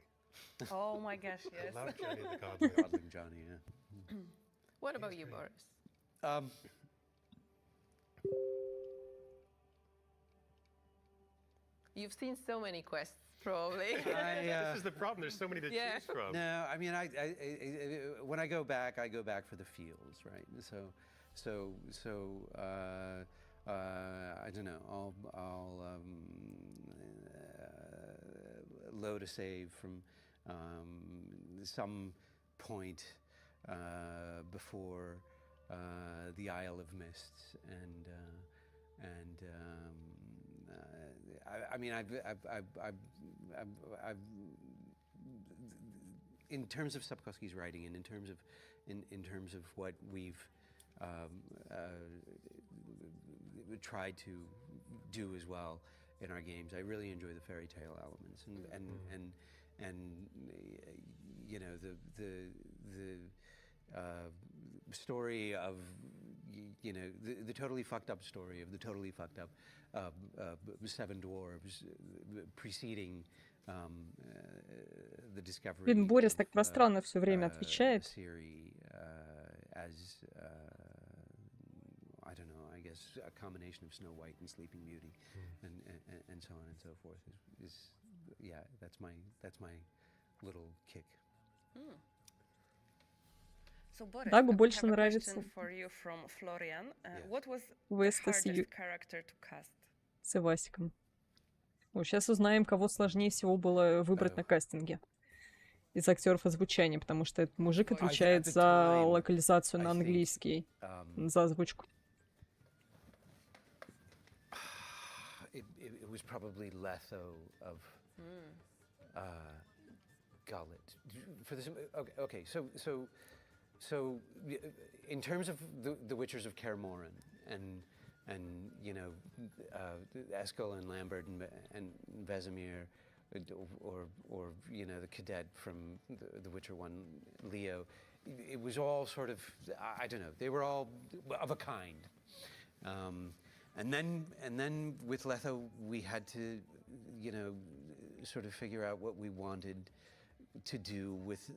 Oh my gosh, yes. I love Johnny the Godling. Godling Johnny, yeah. What about you, Boris? You've seen so many quests, probably. This is the problem. There's so many to choose from. No, I mean, when I go back for the feels, right? So I don't know. I'll load a save from some point before the Isle of Mists, and I mean, I've in terms of Sapkowski's writing, and in terms of what we've tried to do as well in our games, I really enjoy the fairy tale elements, and you know, the story of, you know, the totally fucked up story of the totally fucked up seven dwarves preceding the discovery Блин, Борис of, так пространно все время отвечает. Siri as I don't know, I guess a combination of Snow White and Sleeping Beauty, and so on and so forth. Is yeah, that's my little kick. So, Boris, Дагу I больше have a нравится question for you from Florian. Yes. What was the Веста с hardest character to cast? Ивасиком. Сейчас узнаем, кого сложнее всего было выбрать на кастинге из актеров озвучания, потому что этот мужик отвечает за локализацию на английский, за озвучку. It was probably Letho of Gullet. For this, okay. So in terms of the Witchers of Kaer Morhen and you know Eskel and Lambert and Vesemir, or you know the cadet from the Witcher 1, Leo, it was all sort of, I don't know, they were all of a kind. And then with Letho we had to, you know, sort of figure out what we wanted to do with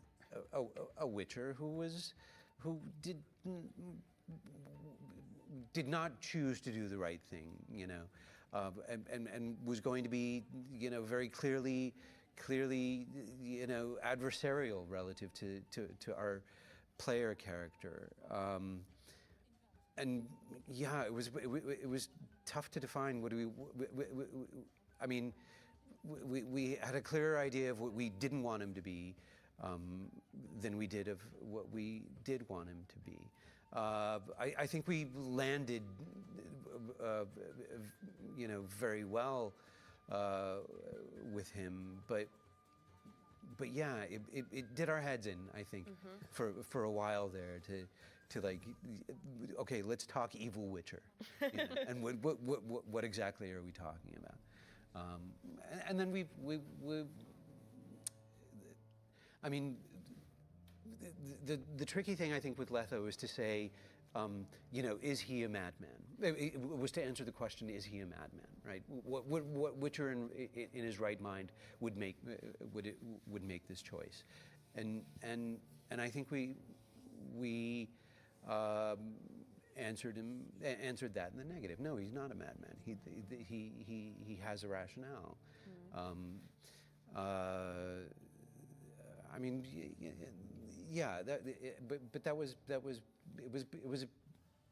a Witcher who did not choose to do the right thing, you know, and was going to be, you know, very clearly, you know, adversarial relative to our player character. And yeah, it was tough to define. What do I mean, we had a clearer idea of what we didn't want him to be than we did of what we did want him to be. I think we landed, you know, very well with him, but yeah, it did our heads in, I think, for a while there to like, okay, let's talk evil Witcher, you know, and what exactly are we talking about? And then we I mean, the tricky thing I think with Letho is to say, you know, is he a madman? It was to answer the question, is he a madman, right? What Witcher in his right mind would make this choice, and I think we answered that in the negative. No, he's not a madman. He has a rationale. I mean, yeah, but that was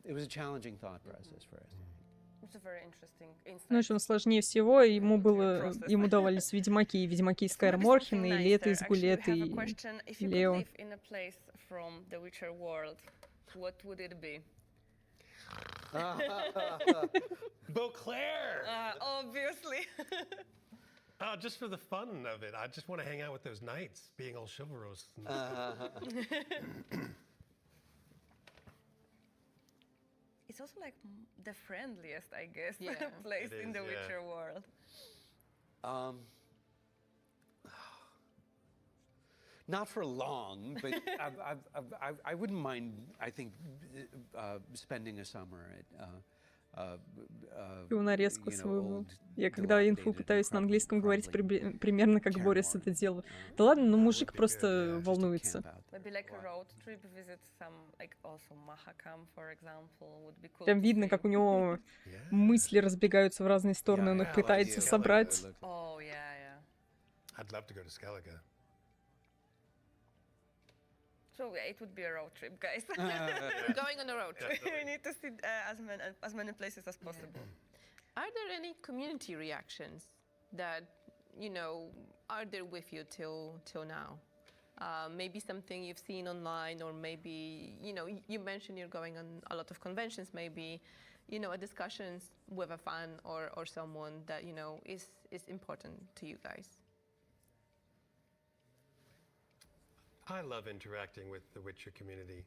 a challenging thought process for us. It's a very interesting insight. Ну, что сложнее всего, ему давались Ведьмаки и Ведьмаки из Каэр Морхена, и Лето из Гулеты, и Лео. If you could live in a place from the Witcher world, what would it be? Beauclair! Obviously. Just for the fun of it. I just want to hang out with those knights, being all chivalrous. It's also like the friendliest, I guess, Yeah. place It in is, the yeah. Witcher world. Not for long, but I wouldn't mind, I think, spending a summer at Его нарезку свою. Я когда инфу пытаюсь на английском говорить примерно как Борис это делал. Да ладно, ну мужик просто волнуется. Maybe like a road trip, visit some, like also Mahakam, for example, would be cool. Прям видно, как у него мысли разбегаются в разные стороны, он их пытается собрать. Oh, yeah, yeah. I'd love to go to Skellige. So yeah, it would be a road trip, guys. We're going on a road trip. We need to see as many places as possible. Are there any community reactions that, you know, are there with you till now? Maybe something you've seen online, or maybe, you know, you mentioned you're going on a lot of conventions, maybe, you know, a discussions with a fan or someone that, you know, is important to you guys. I love interacting with the Witcher community,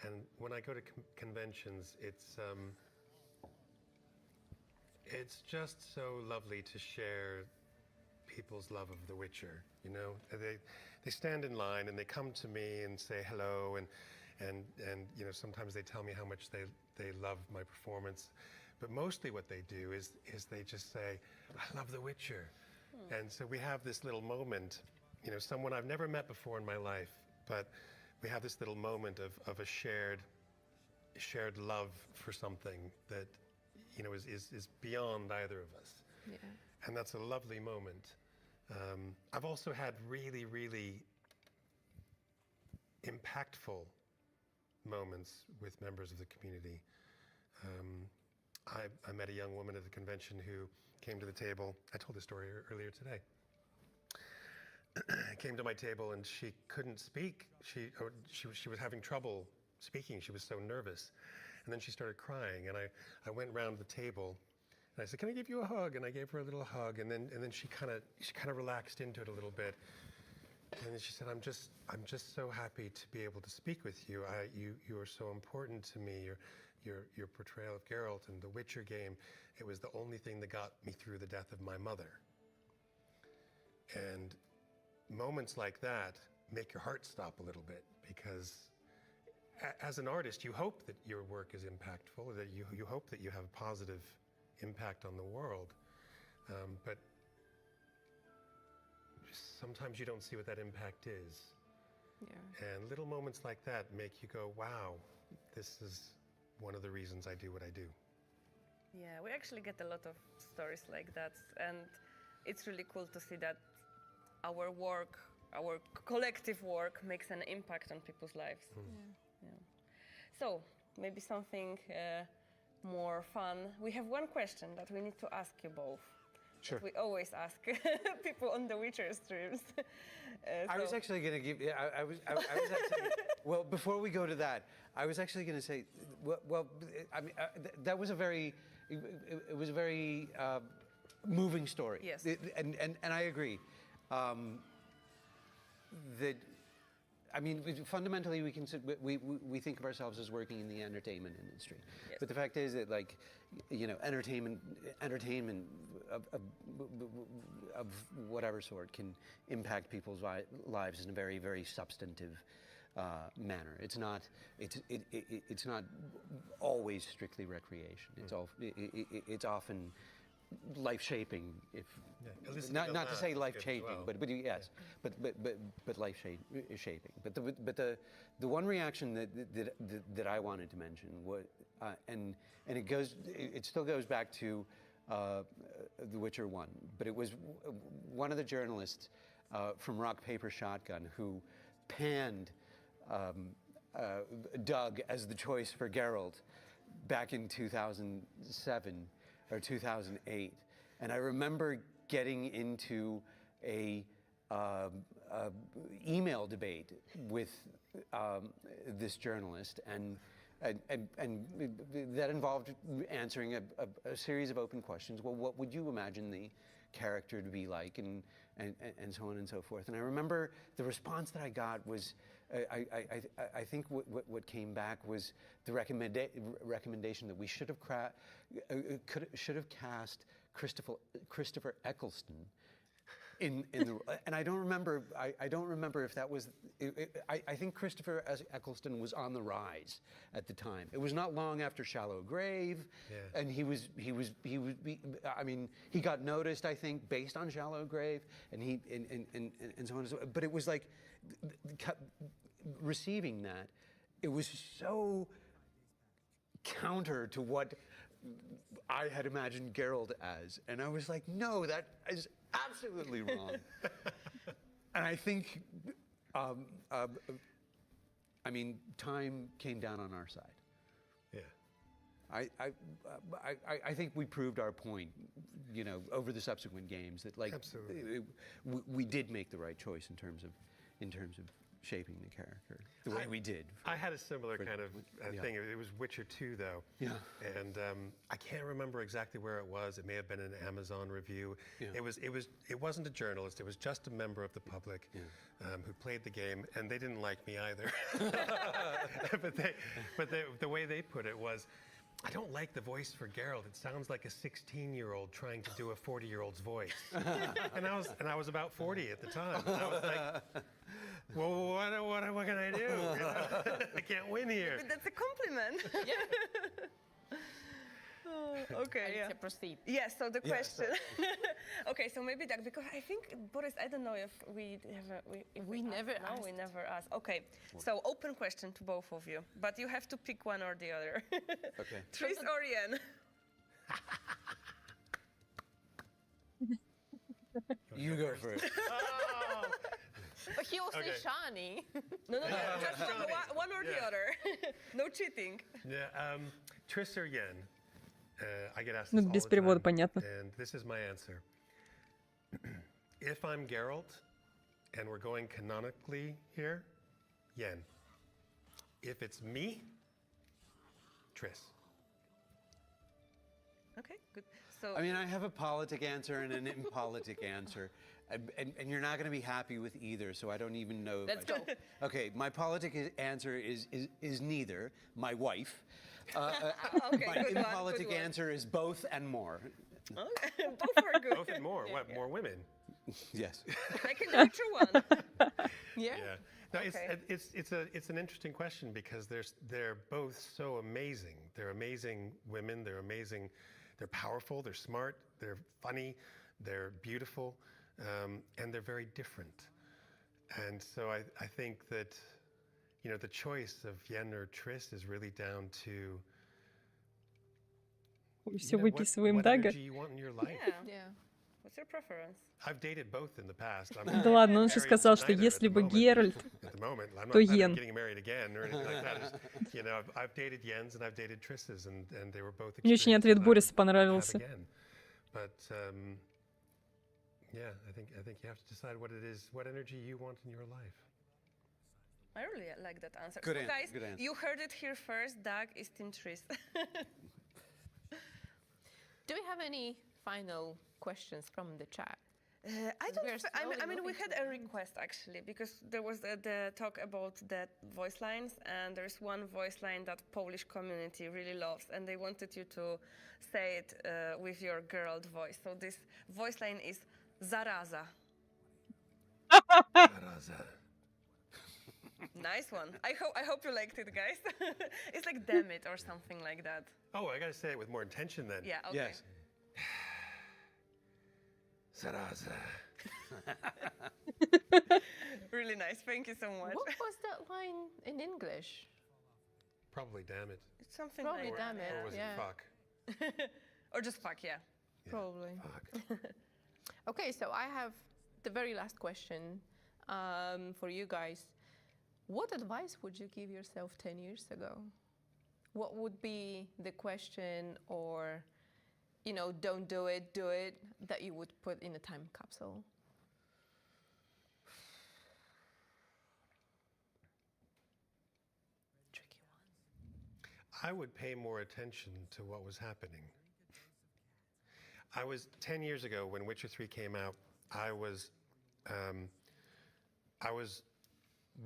and when I go to conventions, it's just so lovely to share people's love of The Witcher. You know, they stand in line and they come to me and say hello, and you know, sometimes they tell me how much they love my performance, but mostly what they do is they just say, "I love The Witcher," And so we have this little moment, you know, someone I've never met before in my life, but we have this little moment of a shared love for something that, you know, is beyond either of us. Yeah. And that's a lovely moment. I've also had really, really impactful moments with members of the community. I met a young woman at the convention who came to the table. I told this story earlier today. Came to my table and she couldn't speak. She was having trouble speaking. She was so nervous. And then she started crying, and I went around the table and I said, "Can I give you a hug?" And I gave her a little hug, and then she kind of relaxed into it a little bit. And then she said, I'm just so happy to be able to speak with you. You are so important to me. Your portrayal of Geralt in the Witcher game, it was the only thing that got me through the death of my mother. And moments like that make your heart stop a little bit, because as an artist, you hope that your work is impactful, that you hope that you have a positive impact on the world. But sometimes you don't see what that impact is. Yeah. And little moments like that make you go, wow, this is one of the reasons I do what I do. Yeah, we actually get a lot of stories like that, and it's really cool to see that our work, our collective work, makes an impact on people's lives. Yeah. So, maybe something more fun. We have one question that we need to ask you both. Sure. We always ask people on the Witcher streams. I was actually going to give. I was actually. Well, before we go to that, I was actually going to say. Well, I mean, that was a very. It was a very moving story. Yes. And I agree. That. I mean, fundamentally, we think of ourselves as working in the entertainment industry, Yes. but the fact is that, like, you know, entertainment of whatever sort can impact people's lives in a very, very substantive manner. It's not always strictly recreation. It's often life-shaping, if not to say life-changing, but yes, but life-shaping. But the one reaction that I wanted to mention was, and it still goes back to The Witcher 1, but it was one of the journalists from Rock Paper Shotgun who panned Doug as the choice for Geralt back in 2007. Or 2008, and I remember getting into a email debate with this journalist, and that involved answering a series of open questions. Well, what would you imagine the character to be like, and so on and so forth. And I remember the response that I got was, I think what came back was the recommendation that we should have cast Christopher Eccleston in the, and I don't remember if that was. I think Christopher Eccleston was on the rise at the time. It was not long after Shallow Grave, and he was. I mean, he got noticed, I think, based on Shallow Grave, and so on and so on. But it was like receiving that. It was so counter to what I had imagined Geralt as, and I was like, no, that is absolutely wrong. And I think, I mean, time came down on our side. Yeah. I think we proved our point, you know, over the subsequent games that, like, absolutely, we did make the right choice in terms of shaping the character the way we did. I had a similar kind of thing. It was Witcher 2, though. Yeah. And I can't remember exactly where it was. It may have been an Amazon review. Yeah. It wasn't a journalist. It was just a member of the public who played the game, and they didn't like me either. but the way they put it was, I don't like the voice for Geralt. It sounds like a 16-year-old trying to do a 40-year-old's voice. and I was about 40 at the time. And I was like, well, what can I do? You know? I can't win here. But that's a compliment. Okay, yeah. To proceed. Yes, so the Yeah, question. Okay, so maybe that, because I think, Boris, I don't know if we have We never No, we asked. never asked. Okay, so open question to both of you, but you have to pick one or the other. Okay. Tris or Yen? You go first. But he will say Okay. Shani. No, just Johnny. one or the Yeah. other. No cheating. Yeah, Tris or Yen? I get asked Ну, this all без the перевода time, понятно. and this is my answer. If I'm Geralt, and we're going canonically here, Yen. If it's me, Tris. Okay, good. So I mean, I have a politic answer and an impolitic answer. And you're not going to be happy with either, so I don't even know. Let's go. Okay, my politic answer is neither. My wife. okay, My good one, impolitic good one. answer is both and more. Okay, both are good. Both and more. What? More women? Yes. I can do it one. Yeah. Yeah. No, Okay. it's an interesting question because they're both so amazing. They're amazing women. They're amazing. They're powerful. They're smart. They're funny. They're beautiful, and they're very different. And so I think that, you know, the choice of Yen or Tris is really down to Все what выписываем Дага. energy you want in your life. Yeah. Yeah. What's your preference? I've dated both in the past. I'm Да ладно, он же married сказал, что neither at если the бы moment. Геральт, At the moment, I'm not то planning on Йен. getting married again or anything like that. Just, you know, I've dated Yens and I've dated Trisses, and they were both. Мне очень experiences ответ that I Бориса would have понравился. again. But yeah, I think you have to decide what it is, what energy you want in your life. I really like that answer. Good so answer, guys, good answer. you heard it here first. Doug is Team Tris. Do we have any final questions from the chat? I don't. We're I slowly mean, we moving had to a the end. request actually because there was the talk about the voice lines, and there's one voice line that Polish community really loves, and they wanted you to say it with your girl voice. So this voice line is Zaraza. Nice one. I hope you liked it, guys. It's like damn it or something like that. Oh, I got to say it with more intention then. Yeah. Okay. Yes. Zaraza. Really nice. Thank you so much. What was that line in English? Probably damn it. It's something Probably like damn that. it. Or was Yeah. it fuck? Or just fuck, yeah. Yeah, Probably. Fuck. Okay, so I have the very last question for you guys. What advice would you give yourself 10 years ago? What would be the question or, you know, don't do it, do it, that you would put in a time capsule? Tricky one. I would pay more attention to what was happening. I was 10 years ago when Witcher 3 came out. I was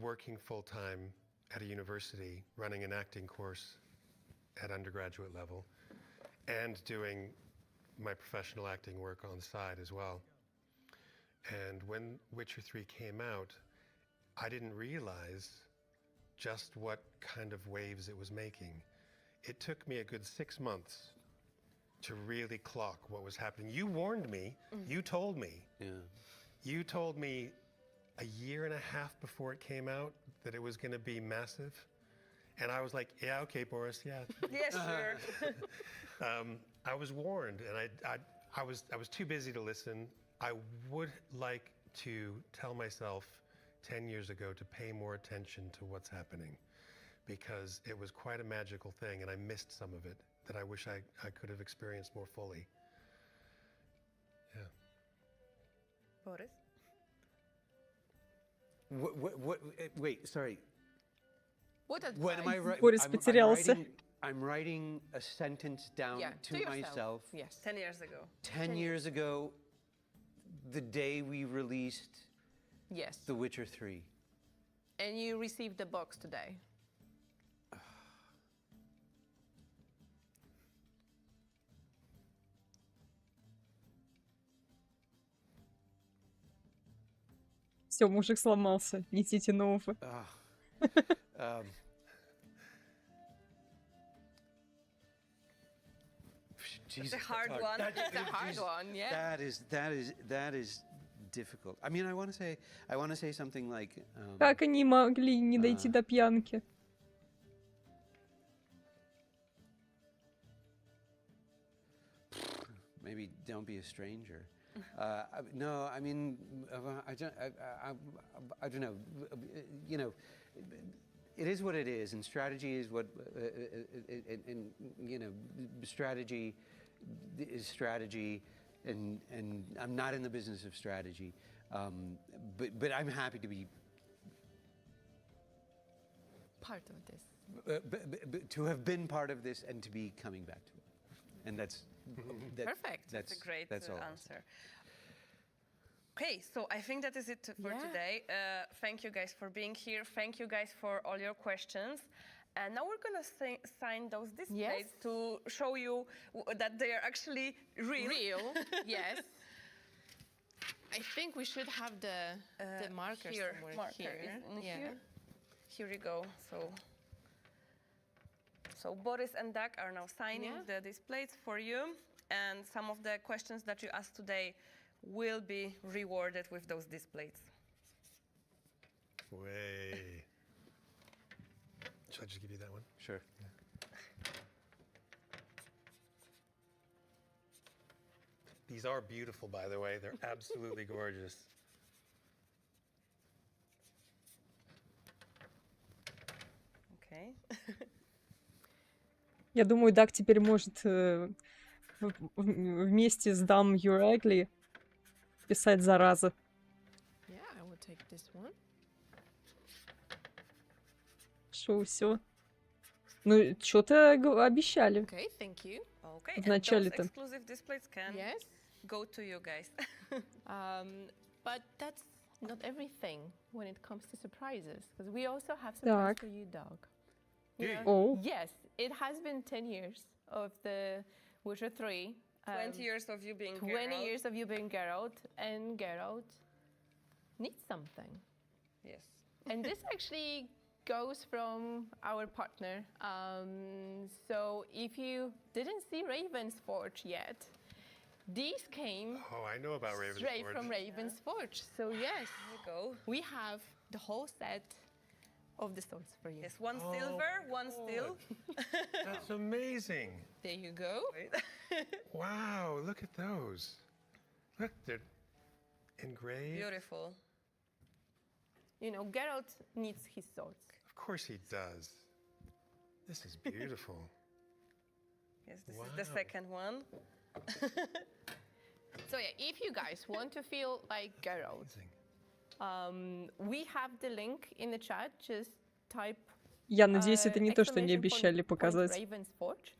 working full time at a university, running an acting course at undergraduate level, and doing my professional acting work on the side as well. And when Witcher 3 came out, I didn't realize just what kind of waves it was making. It took me a good 6 months to really clock what was happening. You warned me. You told me. Yeah. You told me a year and a half before it came out that it was going to be massive. And I was like, yeah, okay, Boris, yeah. Yes, sure. I was warned, and I was too busy to listen. I would like to tell myself 10 years ago to pay more attention to what's happening, because it was quite a magical thing, and I missed some of it that I wish I could have experienced more fully. Yeah. Boris? Wait, sorry. What advice? What am I writing? Борис потерялся. I'm writing a sentence down Yeah, to yourself. myself. Yes. 10 years ago. 10 years ago, the day we released Yes. The Witcher 3. And you received the box today. Все, мужик сломался. Несите нового. Jesus, It's a hard that's one. It's a hard one, yeah. That is difficult. I mean, I want to say something like. Как они могли не дойти до пьянки? Maybe don't be a stranger. No, I mean, I don't know. You know, it is what it is, and strategy is what, and you know, strategy is strategy, and I'm not in the business of strategy, but I'm happy to be Part of this. to have been part of this and to be coming back to it, and that's Perfect. That's a great all. answer. Okay, so I think that is it for Yeah. today. Thank you guys for being here. Thank you guys for all your questions. And now we're gonna sign those displays Yes. to show you that they are actually real. Real, yes. I think we should have the marker Here, somewhere marker here. is in Yeah. here. Here we go. So Boris and Doug are now signing Yeah. the displays for you, and some of the questions that you asked today will be rewarded with those displays. Way. Should I just give you that one? Sure. These are beautiful, by the way. They're absolutely gorgeous. Okay. Я думаю, Даг теперь может вместе с Dumb You're Ugly писать заразы. Yeah, I will take this one. Шо, все. Ну, что-то обещали. Okay, thank you. Okay. В And those начале-то. exclusive displays can Yes. go to you guys. But that's not everything when it comes to surprises, because we also have surprise Так. for you, Doug. Yeah. О, Yes, it has been 10 years of the Witcher 3. 20 years of you being 20 Geralt. years of you being Geralt, and Geralt needs something. Yes. And this actually goes from our partner. So if you didn't see Raven's Forge yet, these came Oh, I know about Raven's straight Forge. from Raven's Forge. So yes, Here we go. we have the whole set of the swords for you. Yes, one Oh, silver, one steel. That's amazing. There you go. Wow, look at those. Look, they're engraved. Beautiful. You know, Geralt needs his swords. Of course he does. This is beautiful. Yes, this is the Wow. second one. So yeah, if you guys want to feel like Geralt, Amazing. we have the link in the chat. Just type я надеюсь, это не то, что они exclamation обещали point показать. Raven's Forge,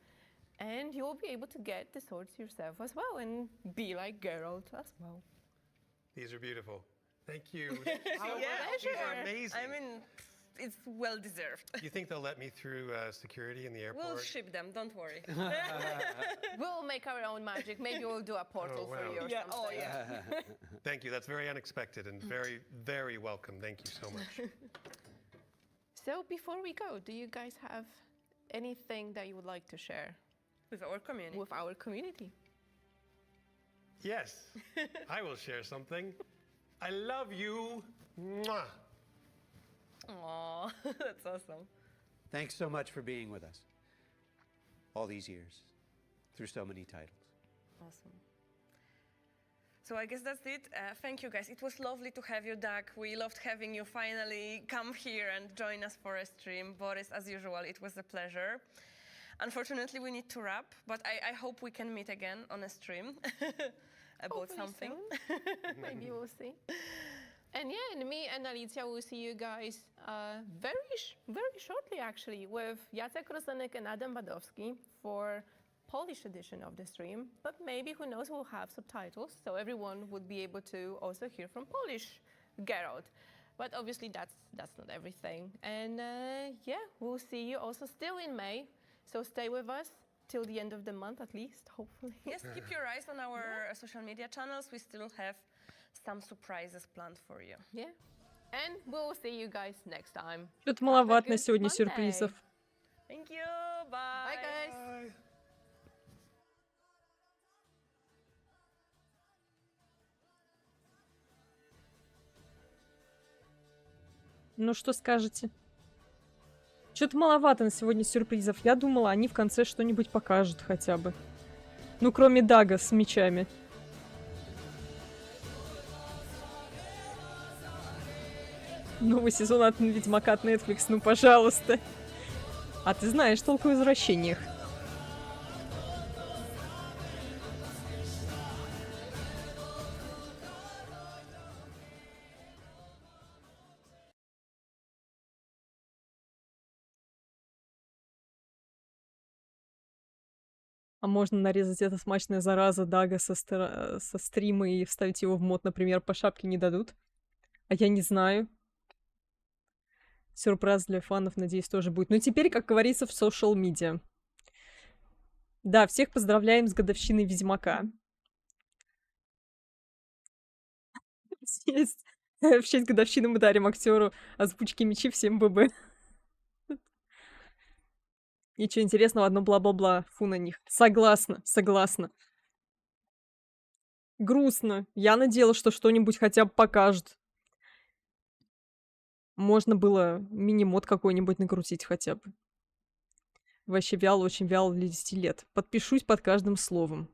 and you'll be able to get the swords yourself as well and be like Geralt as well. These are beautiful. Thank you. Yeah, These are amazing. I mean, it's well deserved. You think they'll let me through security in the airport? We'll ship them, don't worry. We'll make our own magic. Maybe we'll do a portal for wow. you or Yeah, something. oh yeah. Thank you. That's very unexpected and very, very welcome. Thank you so much. So before we go, do you guys have anything that you would like to share With our community. with our community? Yes, I will share something. I love you. Mwah. Aw, that's awesome. Thanks so much for being with us all these years through so many titles. Awesome. So I guess that's it. Thank you guys. It was lovely to have you, Doug. We loved having you finally come here and join us for a stream. Boris, as usual, it was a pleasure. Unfortunately, we need to wrap, but I hope we can meet again on a stream about Hopefully something. soon. Maybe we'll see. And yeah, and me and Alicia will see you guys very shortly, actually, with Jacek Rosanek and Adam Badowski for Polish edition of the stream. But maybe, who knows, we'll have subtitles, so everyone would be able to also hear from Polish Geralt. But obviously, that's not everything. And yeah, we'll see you also still in May. So stay with us till the end of the month, at least, hopefully. Yes, keep your eyes on our social media channels. We still have some surprises planned for you. Yeah. And we'll see you guys next time. Что-то маловато на good сегодня Monday. сюрпризов. Thank you. Bye. Bye, guys. Bye. Ну, что скажете? Что-то маловато на сегодня сюрпризов. Я думала, они в конце что-нибудь покажут хотя бы. Ну, кроме Дага с мечами. Новый сезон от Ведьмака от Netflix, ну, пожалуйста. А ты знаешь толк в возвращениях. А можно нарезать это смачная зараза Дага со стрима и вставить его в мод, например, по шапке не дадут? А я не знаю. Сюрприз для фанов, надеюсь, тоже будет. Ну, теперь, как говорится, в social media. Да, всех поздравляем с годовщиной Ведьмака. В честь годовщины мы дарим актеру озвучки мечи всем ББ. Ничего интересного, одно бла-бла-бла. Фу на них. Согласна, согласна. Грустно. Я надеялась, что что-нибудь хотя бы покажут. Можно было мини-мод какой-нибудь накрутить хотя бы. Вообще вяло, очень вяло для 10 лет. Подпишусь под каждым словом.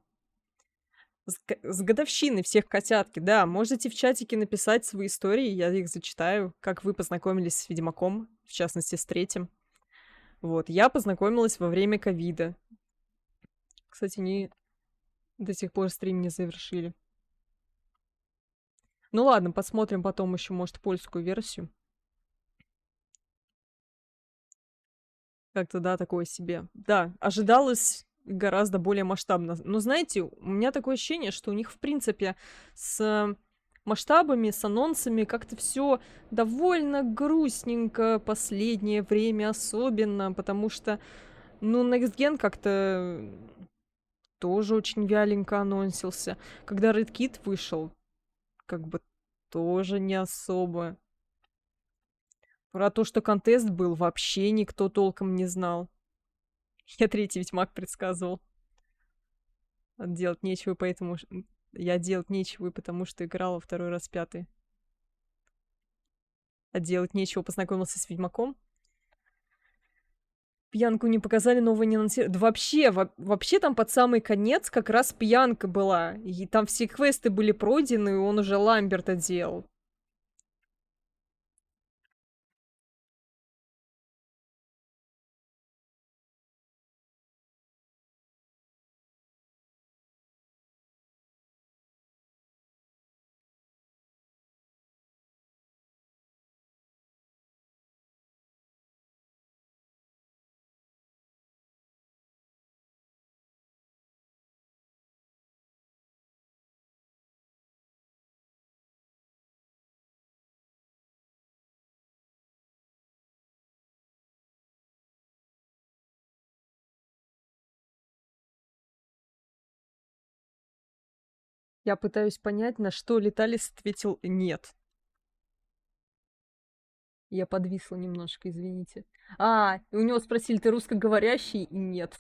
С годовщиной всех котятки, да. Можете в чатике написать свои истории, я их зачитаю. Как вы познакомились с Ведьмаком, в частности, с третьим. Вот, я познакомилась во время ковида. Кстати, они до сих пор стрим не завершили. Ну ладно, посмотрим потом еще, может, польскую версию. Как-то, да, такое себе. Да, ожидалось гораздо более масштабно. Но, знаете, у меня такое ощущение, что у них, в принципе, с масштабами, с анонсами как-то все довольно грустненько последнее время особенно, потому что, ну, Next Gen как-то тоже очень вяленько анонсился. Когда Red Kit вышел, как бы тоже не особо. Про то, что контест был, вообще никто толком не знал. Я третий Ведьмак предсказывал. Делать нечего, поэтому... Я делать нечего, и потому что играла второй раз пятый. А делать нечего, познакомился с Ведьмаком. Пьянку не показали, нового не анонсировали. Да вообще там под самый конец как раз пьянка была. И там все квесты были пройдены, и он уже Ламберта делал. Я пытаюсь понять, на что Леталис ответил «нет». Я подвисла немножко, извините. А, и у него спросили, ты русскоговорящий? И нет.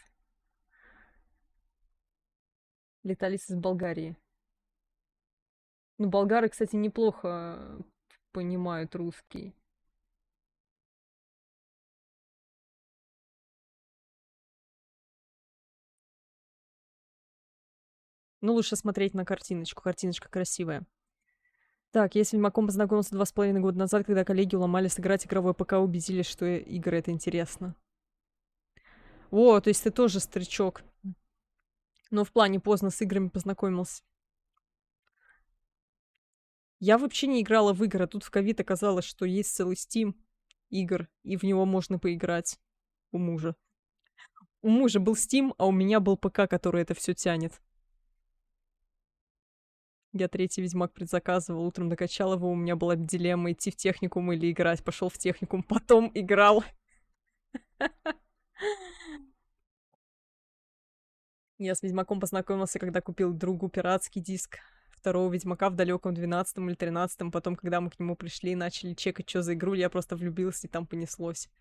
Леталис из Болгарии. Ну, болгары, кстати, неплохо понимают русский. Ну, лучше смотреть на картиночку. Картиночка красивая. Так, я с Ведьмаком познакомился 2,5 года назад, когда коллеги уломали сыграть игровой ПК, убедились, что игры это интересно. О, то есть ты тоже старичок. Но в плане поздно с играми познакомился. Я вообще не играла в игры, а тут в ковид оказалось, что есть целый Steam игр, и в него можно поиграть у мужа. У мужа был Steam, а у меня был ПК, который это все тянет. Я третий Ведьмак предзаказывал, утром докачал его, у меня была дилемма, идти в техникум или играть. Пошел в техникум, потом играл. Я с Ведьмаком познакомился, когда купил другу пиратский диск второго Ведьмака в далеком 12-м или 13-м. Потом, когда мы к нему пришли и начали чекать, что за игру, я просто влюбился, и там понеслось.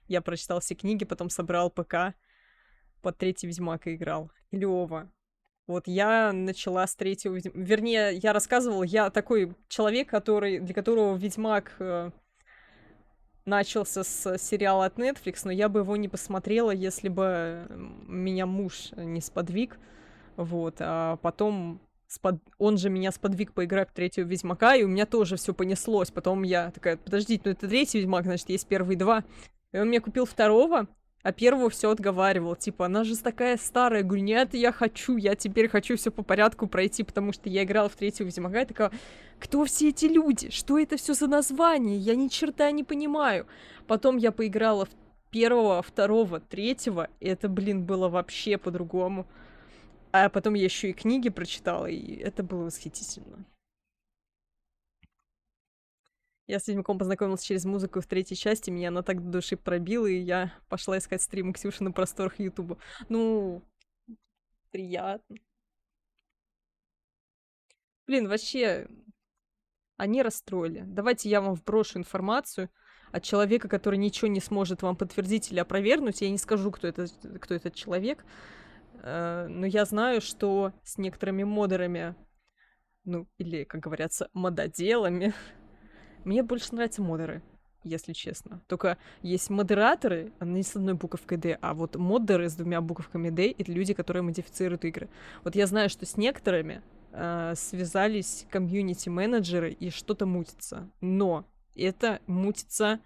Я прочитал все книги, потом собрал ПК, под третий Ведьмак и играл. Клёво. Вот я начала с третьего Ведьмака. Вернее, я рассказывала, я такой человек, для которого Ведьмак начался с сериала от Netflix, но я бы его не посмотрела, если бы меня муж не сподвиг. Вот, а потом он же меня сподвиг поиграть в третьего Ведьмака, и у меня тоже все понеслось. Потом я такая, подождите, ну это третий Ведьмак, значит, есть первые два. И он мне купил второго, а первого все отговаривал. Типа, она же такая старая. Я говорю, нет, я теперь хочу все по порядку пройти, потому что я играла в третьего Ведьмака. И такая, кто все эти люди? Что это все за название? Я ни черта не понимаю. Потом я поиграла в первого, второго, третьего, и это, блин, было вообще по-другому. А потом я еще и книги прочитала, и это было восхитительно. Я с Ведьмаком познакомилась через музыку в третьей части, меня она так до души пробила, и я пошла искать стримы Ксюши на просторах Ютуба. Ну, приятно. Блин, вообще, они расстроили. Давайте я вам вброшу информацию от человека, который ничего не сможет вам подтвердить или опровергнуть. Я не скажу, кто этот человек. Но я знаю, что с некоторыми модерами, ну, или, как говорятся, мододелами, мне больше нравятся модеры, если честно. Только есть модераторы, они с одной буковкой D, а вот модеры с двумя буковками D — это люди, которые модифицируют игры. Вот я знаю, что с некоторыми связались комьюнити-менеджеры и что-то мутится. Но это мутится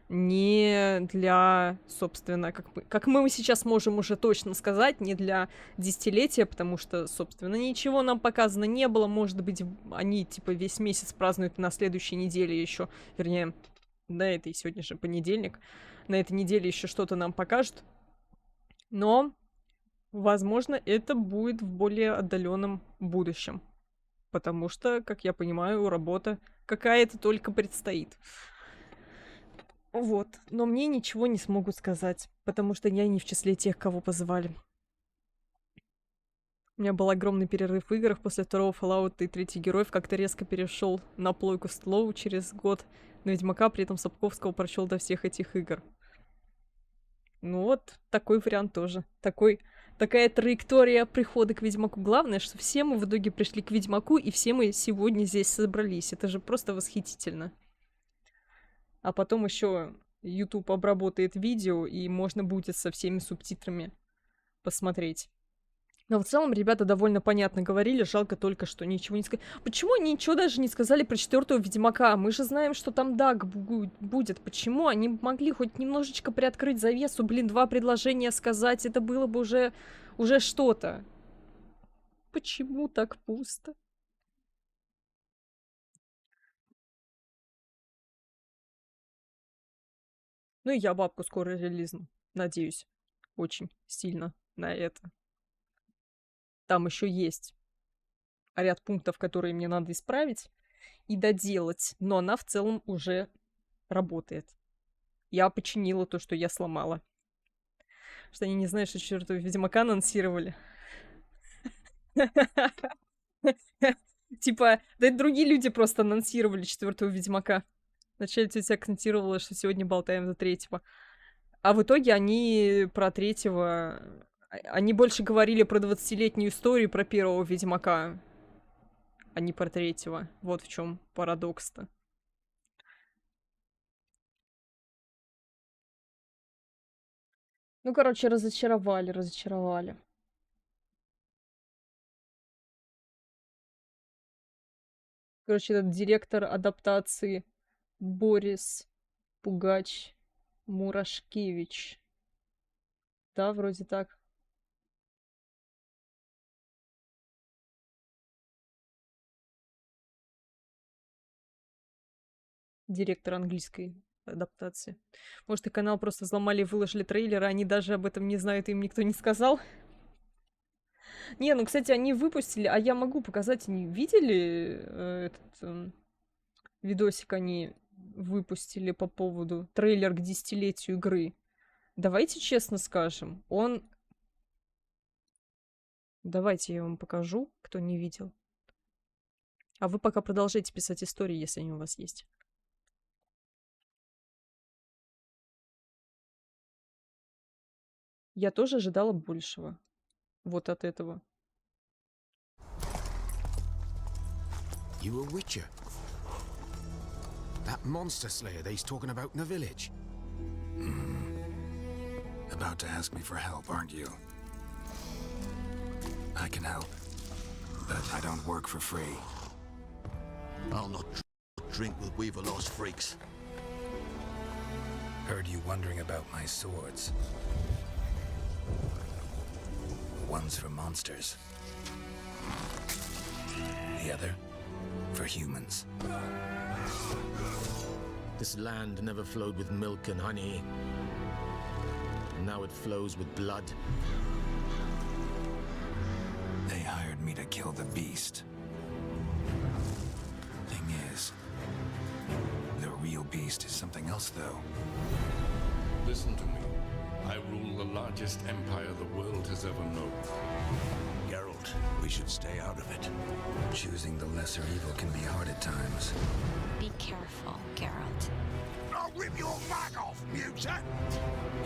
не для, собственно, как мы сейчас можем уже точно сказать, не для десятилетия, потому что, собственно, ничего нам показано не было. Может быть, они, типа, весь месяц празднуют на следующей неделе еще, вернее, на этой, сегодня же понедельник, на этой неделе еще что-то нам покажут. Но, возможно, это будет в более отдаленном будущем, потому что, как я понимаю, работа какая-то только предстоит. Вот, но мне ничего не смогут сказать, потому что я не в числе тех, кого позвали. У меня был огромный перерыв в играх после второго Fallout, и третий герой как-то резко перешел на плойку Слоу через год на Ведьмака, при этом Сапковского прочел до всех этих игр. Ну вот, такой вариант тоже. Такая траектория прихода к Ведьмаку. Главное, что все мы в итоге пришли к Ведьмаку, и все мы сегодня здесь собрались. Это же просто восхитительно. А потом еще YouTube обработает видео, и можно будет со всеми субтитрами посмотреть. Но в целом ребята довольно понятно говорили, жалко только, что ничего не сказали. Почему они ничего даже не сказали про четвертого Ведьмака? Мы же знаем, что там Даг будет. Почему они могли хоть немножечко приоткрыть завесу? Блин, 2 предложения сказать, это было бы уже что-то. Почему так пусто? Ну и я бабку скоро релизну. Надеюсь. Очень сильно на это. Там еще есть ряд пунктов, которые мне надо исправить и доделать. Но она в целом уже работает. Я починила то, что я сломала. Что они не знают, что чертова Ведьмака анонсировали. Типа, да это другие люди просто анонсировали четвертого Ведьмака. Вначале тетя акцентировала, что сегодня болтаем за третьего. А в итоге они про третьего... Они больше говорили про 20-летнюю историю про первого Ведьмака, а не про третьего. Вот в чем парадокс-то. Ну, короче, разочаровали. Короче, этот директор адаптации Борис Пугач Мурашкевич. Да, вроде так. Директор английской адаптации. Может, и канал просто взломали и выложили трейлер, а они даже об этом не знают, им никто не сказал. Не, ну, кстати, они выпустили, а я могу показать, они видели этот видосик, они выпустили по поводу трейлер к 10-летию игры. Давайте честно скажем, Давайте я вам покажу, кто не видел. А вы пока продолжайте писать истории, если они у вас есть. Я тоже ожидала большего. Вот от этого. You a witcher? That monster slayer that he's talking about in the village. About to ask me for help, aren't you? I can help, but I don't work for free. I'll not drink with Weaver Lost freaks. Heard you wondering about my swords. One's for monsters. The other for humans. This land never flowed with milk and honey. Now it flows with blood. They hired me to kill the beast. Thing is, the real beast is something else, though. Listen to me. I rule the largest empire the world has ever known. Geralt, we should stay out of it. Choosing the lesser evil can be hard at times. Be careful, Geralt. I'll rip your back off, mutant!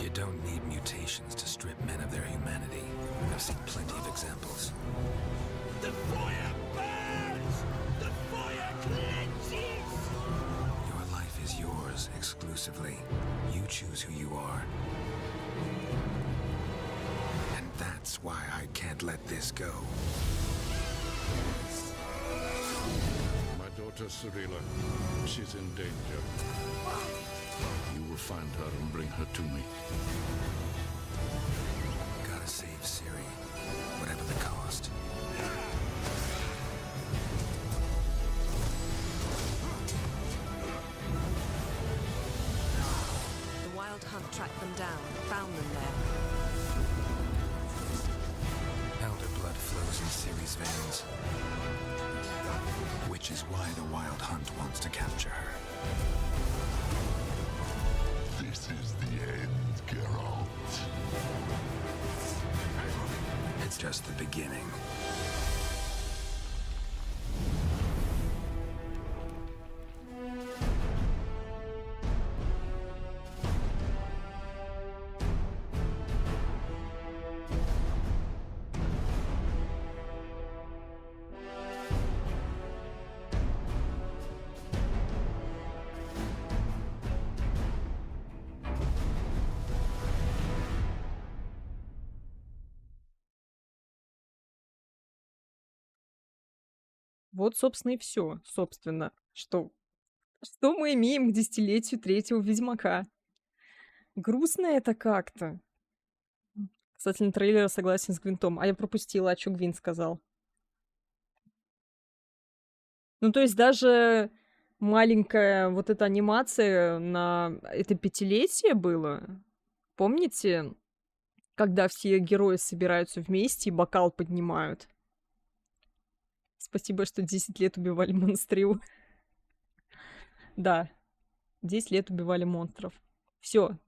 You don't need mutations to strip men of their humanity. I've seen plenty of examples. The fire burns! The fire cleanses! Your life is yours exclusively. You choose who you are. And that's why I can't let this go. My daughter Cirilla, she's in danger. You will find her and bring her to me. Gotta save Ciri, whatever the cost. The Wild Hunt tracked them down, found them there. Elder blood flows in Ciri's veins. Which is why the Wild Hunt wants to capture her. This is the end, Geralt. It's just the beginning. Вот, собственно, и все, собственно. Что мы имеем к десятилетию третьего Ведьмака? Грустно это как-то. Касательно трейлера согласен с Гвинтом. А я пропустила, а что Гвинт сказал? Ну, то есть даже маленькая вот эта анимация на это пятилетие было. Помните, когда все герои собираются вместе и бокал поднимают? Спасибо, что 10 лет убивали монстрил. Да, 10 лет убивали монстров. Все,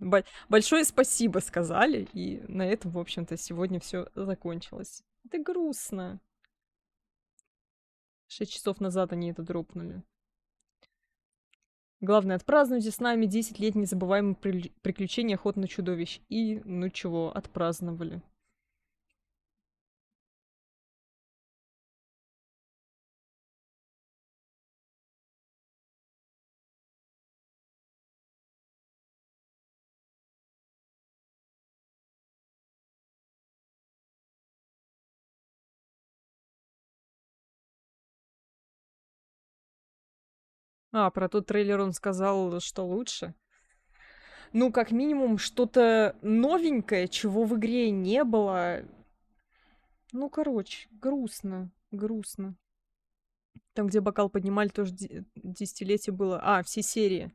большое спасибо сказали, и на этом, в общем-то, сегодня все закончилось. Это грустно. 6 часов назад они это дропнули. Главное, отпразднуйте с нами 10 лет незабываемых приключений охоты на чудовищ. И, ну чего, отпраздновали. А, про тот трейлер он сказал, что лучше. Ну, как минимум, что-то новенькое, чего в игре не было. Ну, короче, грустно, грустно. Там, где бокал поднимали, тоже десятилетие было. А, все серии.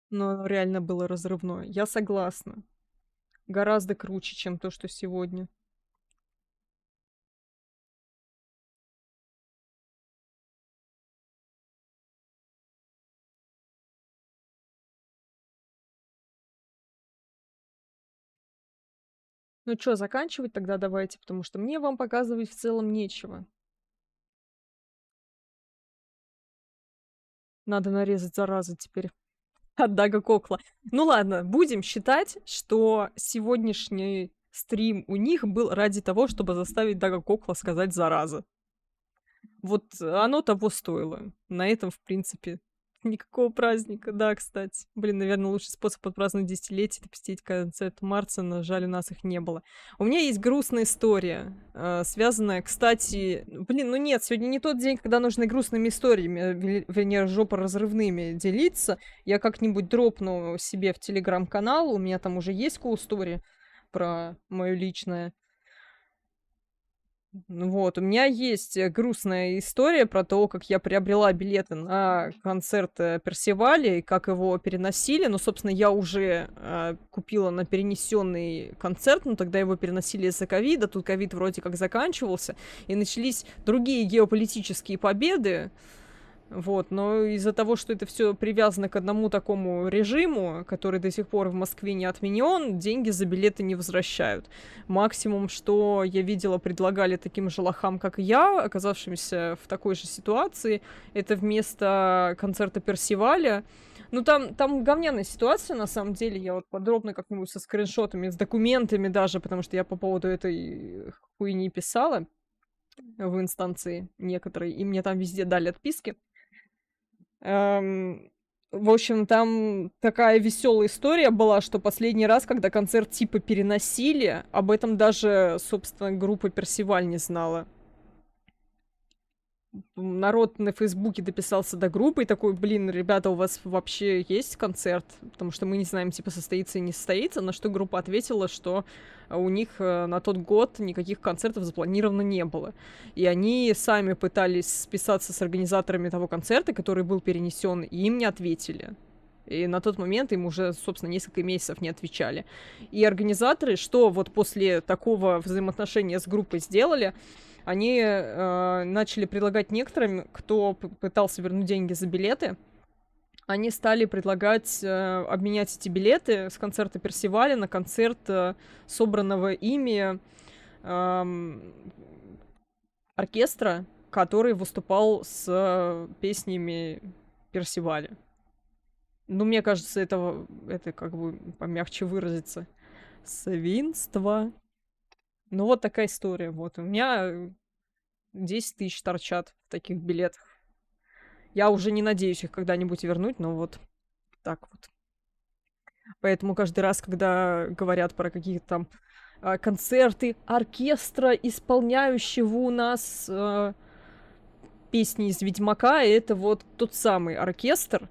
Но реально было разрывное. Я согласна. Гораздо круче, чем то, что сегодня. Ну что, заканчивать тогда давайте, потому что мне вам показывать в целом нечего. Надо нарезать заразы теперь от Дага Кокла. Ну ладно, будем считать, что сегодняшний стрим у них был ради того, чтобы заставить Дага Кокла сказать зараза. вот оно того стоило. На этом, в принципе, никакого праздника. Да, кстати. Блин, наверное, лучший способ отпраздновать десятилетие — это посетить концерт Марсона. Жаль, у нас их не было. У меня есть грустная история, связанная, кстати... Блин, ну нет, сегодня не тот день, когда нужно грустными историями, вернее, жопоразрывными делиться. Я как-нибудь дропну себе в Телеграм-канал. У меня там уже есть cool story про мое личное. Вот, у меня есть грустная история про то, как я приобрела билеты на концерт Персиваля и как его переносили. Ну, собственно, я уже купила на перенесенный концерт, но тогда его переносили из-за ковида. Тут ковид вроде как заканчивался, и начались другие геополитические победы. Вот, но из-за того, что это все привязано к одному такому режиму, который до сих пор в Москве не отменен, деньги за билеты не возвращают. Максимум, что я видела, предлагали таким же лохам, как и я, оказавшимся в такой же ситуации, это вместо концерта Персиваля. Ну, там говняная ситуация, на самом деле. Я вот подробно как-нибудь со скриншотами, с документами даже, потому что я по поводу этой хуйни писала в инстанции некоторые, и мне там везде дали отписки. В общем, там такая веселая история была, что последний раз, когда концерт типа переносили, об этом даже, собственно, группа Персиваль не знала. Народ на Фейсбуке дописался до группы и такой: блин, ребята, у вас вообще есть концерт? Потому что мы не знаем, типа, состоится и не состоится. На что группа ответила, что у них на тот год никаких концертов запланировано не было. И они сами пытались списаться с организаторами того концерта, который был перенесен, и им не ответили. И на тот момент им уже, собственно, несколько месяцев не отвечали. И организаторы, что вот после такого взаимоотношения с группой сделали, они начали предлагать некоторым, кто пытался вернуть деньги за билеты, они стали предлагать обменять эти билеты с концерта Персиваля на концерт собранного ими оркестра, который выступал с песнями Персиваля. Ну, мне кажется, это как бы помягче выразиться. Свинство. Ну, вот такая история. Вот у меня 10 тысяч торчат в таких билетах. Я уже не надеюсь их когда-нибудь вернуть, но вот так вот. Поэтому каждый раз, когда говорят про какие-то там концерты оркестра, исполняющего у нас песни из Ведьмака, это вот тот самый оркестр,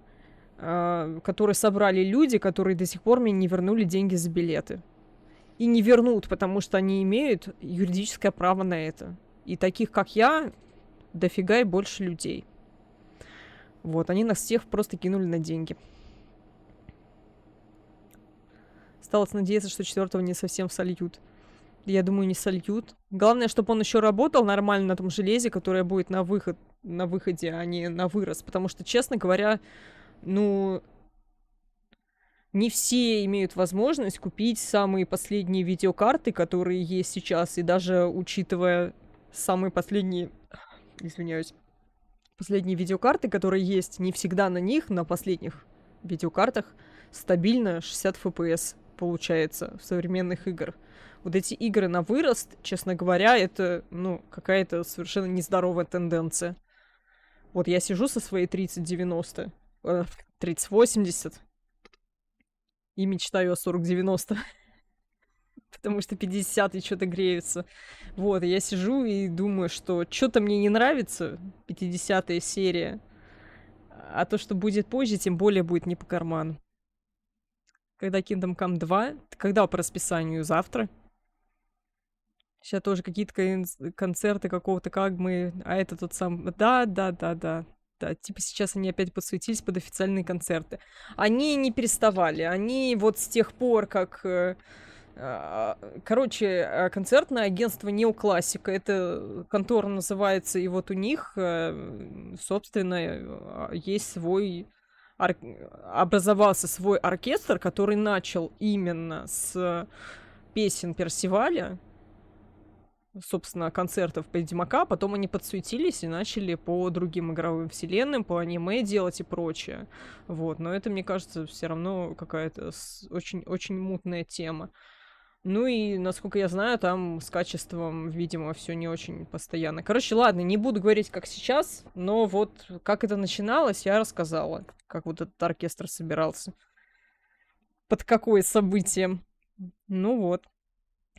который собрали люди, которые до сих пор мне не вернули деньги за билеты. И не вернут, потому что они имеют юридическое право на это. И таких, как я, дофига и больше людей. Вот, они нас всех просто кинули на деньги. Осталось надеяться, что 4-го не совсем сольют. Я думаю, не сольют. Главное, чтобы он еще работал нормально на том железе, которое будет на выходе, а не на вырос. Потому что, честно говоря, ну... Не все имеют возможность купить самые последние видеокарты, которые есть сейчас, и даже учитывая самые последние, последние видеокарты, которые есть, не всегда на них, на последних видеокартах, стабильно 60 FPS получается в современных играх. Вот эти игры на вырост, честно говоря, это, ну, какая-то совершенно нездоровая тенденция. Вот я сижу со своей 3090, 3080, и мечтаю о 4090. Потому что 50-е что-то греются. Вот, и я сижу и думаю, что что-то мне не нравится, 50-я серия. А то, что будет позже, тем более будет не по карману. Когда Kingdom Come 2? Когда по расписанию? Завтра? Сейчас тоже какие-то концерты какого-то Кагмы, а это тот сам... Да, типа сейчас они опять подсуетились под официальные концерты. Они не переставали. Они вот с тех пор, как... Короче, концертное агентство Неоклассика. Это контора называется, и вот у них, собственно, есть свой... Образовался свой оркестр, который начал именно с песен Персиваля, собственно, концертов по Ведьмака, потом они подсуетились и начали по другим игровым вселенным, по аниме делать и прочее. Вот, но это, мне кажется, все равно какая-то очень-очень мутная тема. Ну и, насколько я знаю, там с качеством, видимо, все не очень постоянно. Короче, ладно, не буду говорить, как сейчас, но вот как это начиналось, я рассказала. Как вот этот оркестр собирался. Под какое событие. Ну вот.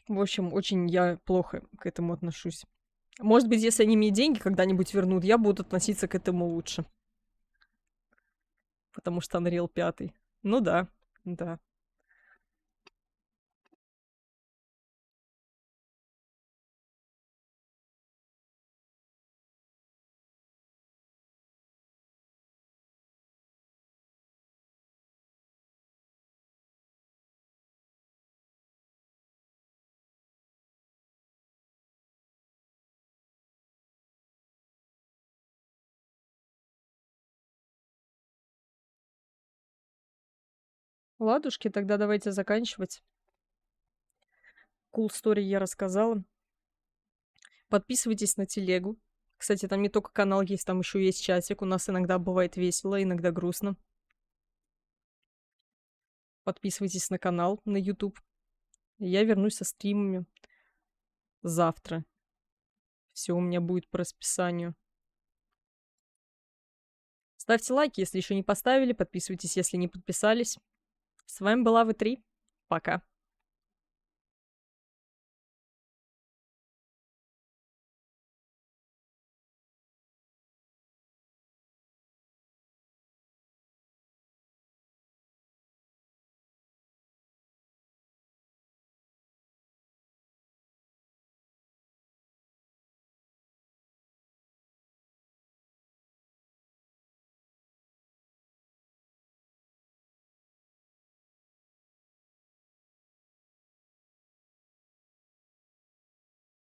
В общем, очень я плохо к этому отношусь. Может быть, если они мне деньги когда-нибудь вернут, я буду относиться к этому лучше. Потому что Unreal 5. Ну да, да. Ладушки, тогда давайте заканчивать. Cool story я рассказала. Подписывайтесь на телегу. Кстати, там не только канал есть, там еще есть чатик. У нас иногда бывает весело, иногда грустно. Подписывайтесь на канал на YouTube. Я вернусь со стримами завтра. Все у меня будет по расписанию. Ставьте лайки, если еще не поставили. Подписывайтесь, если не подписались. С вами была В3. Пока.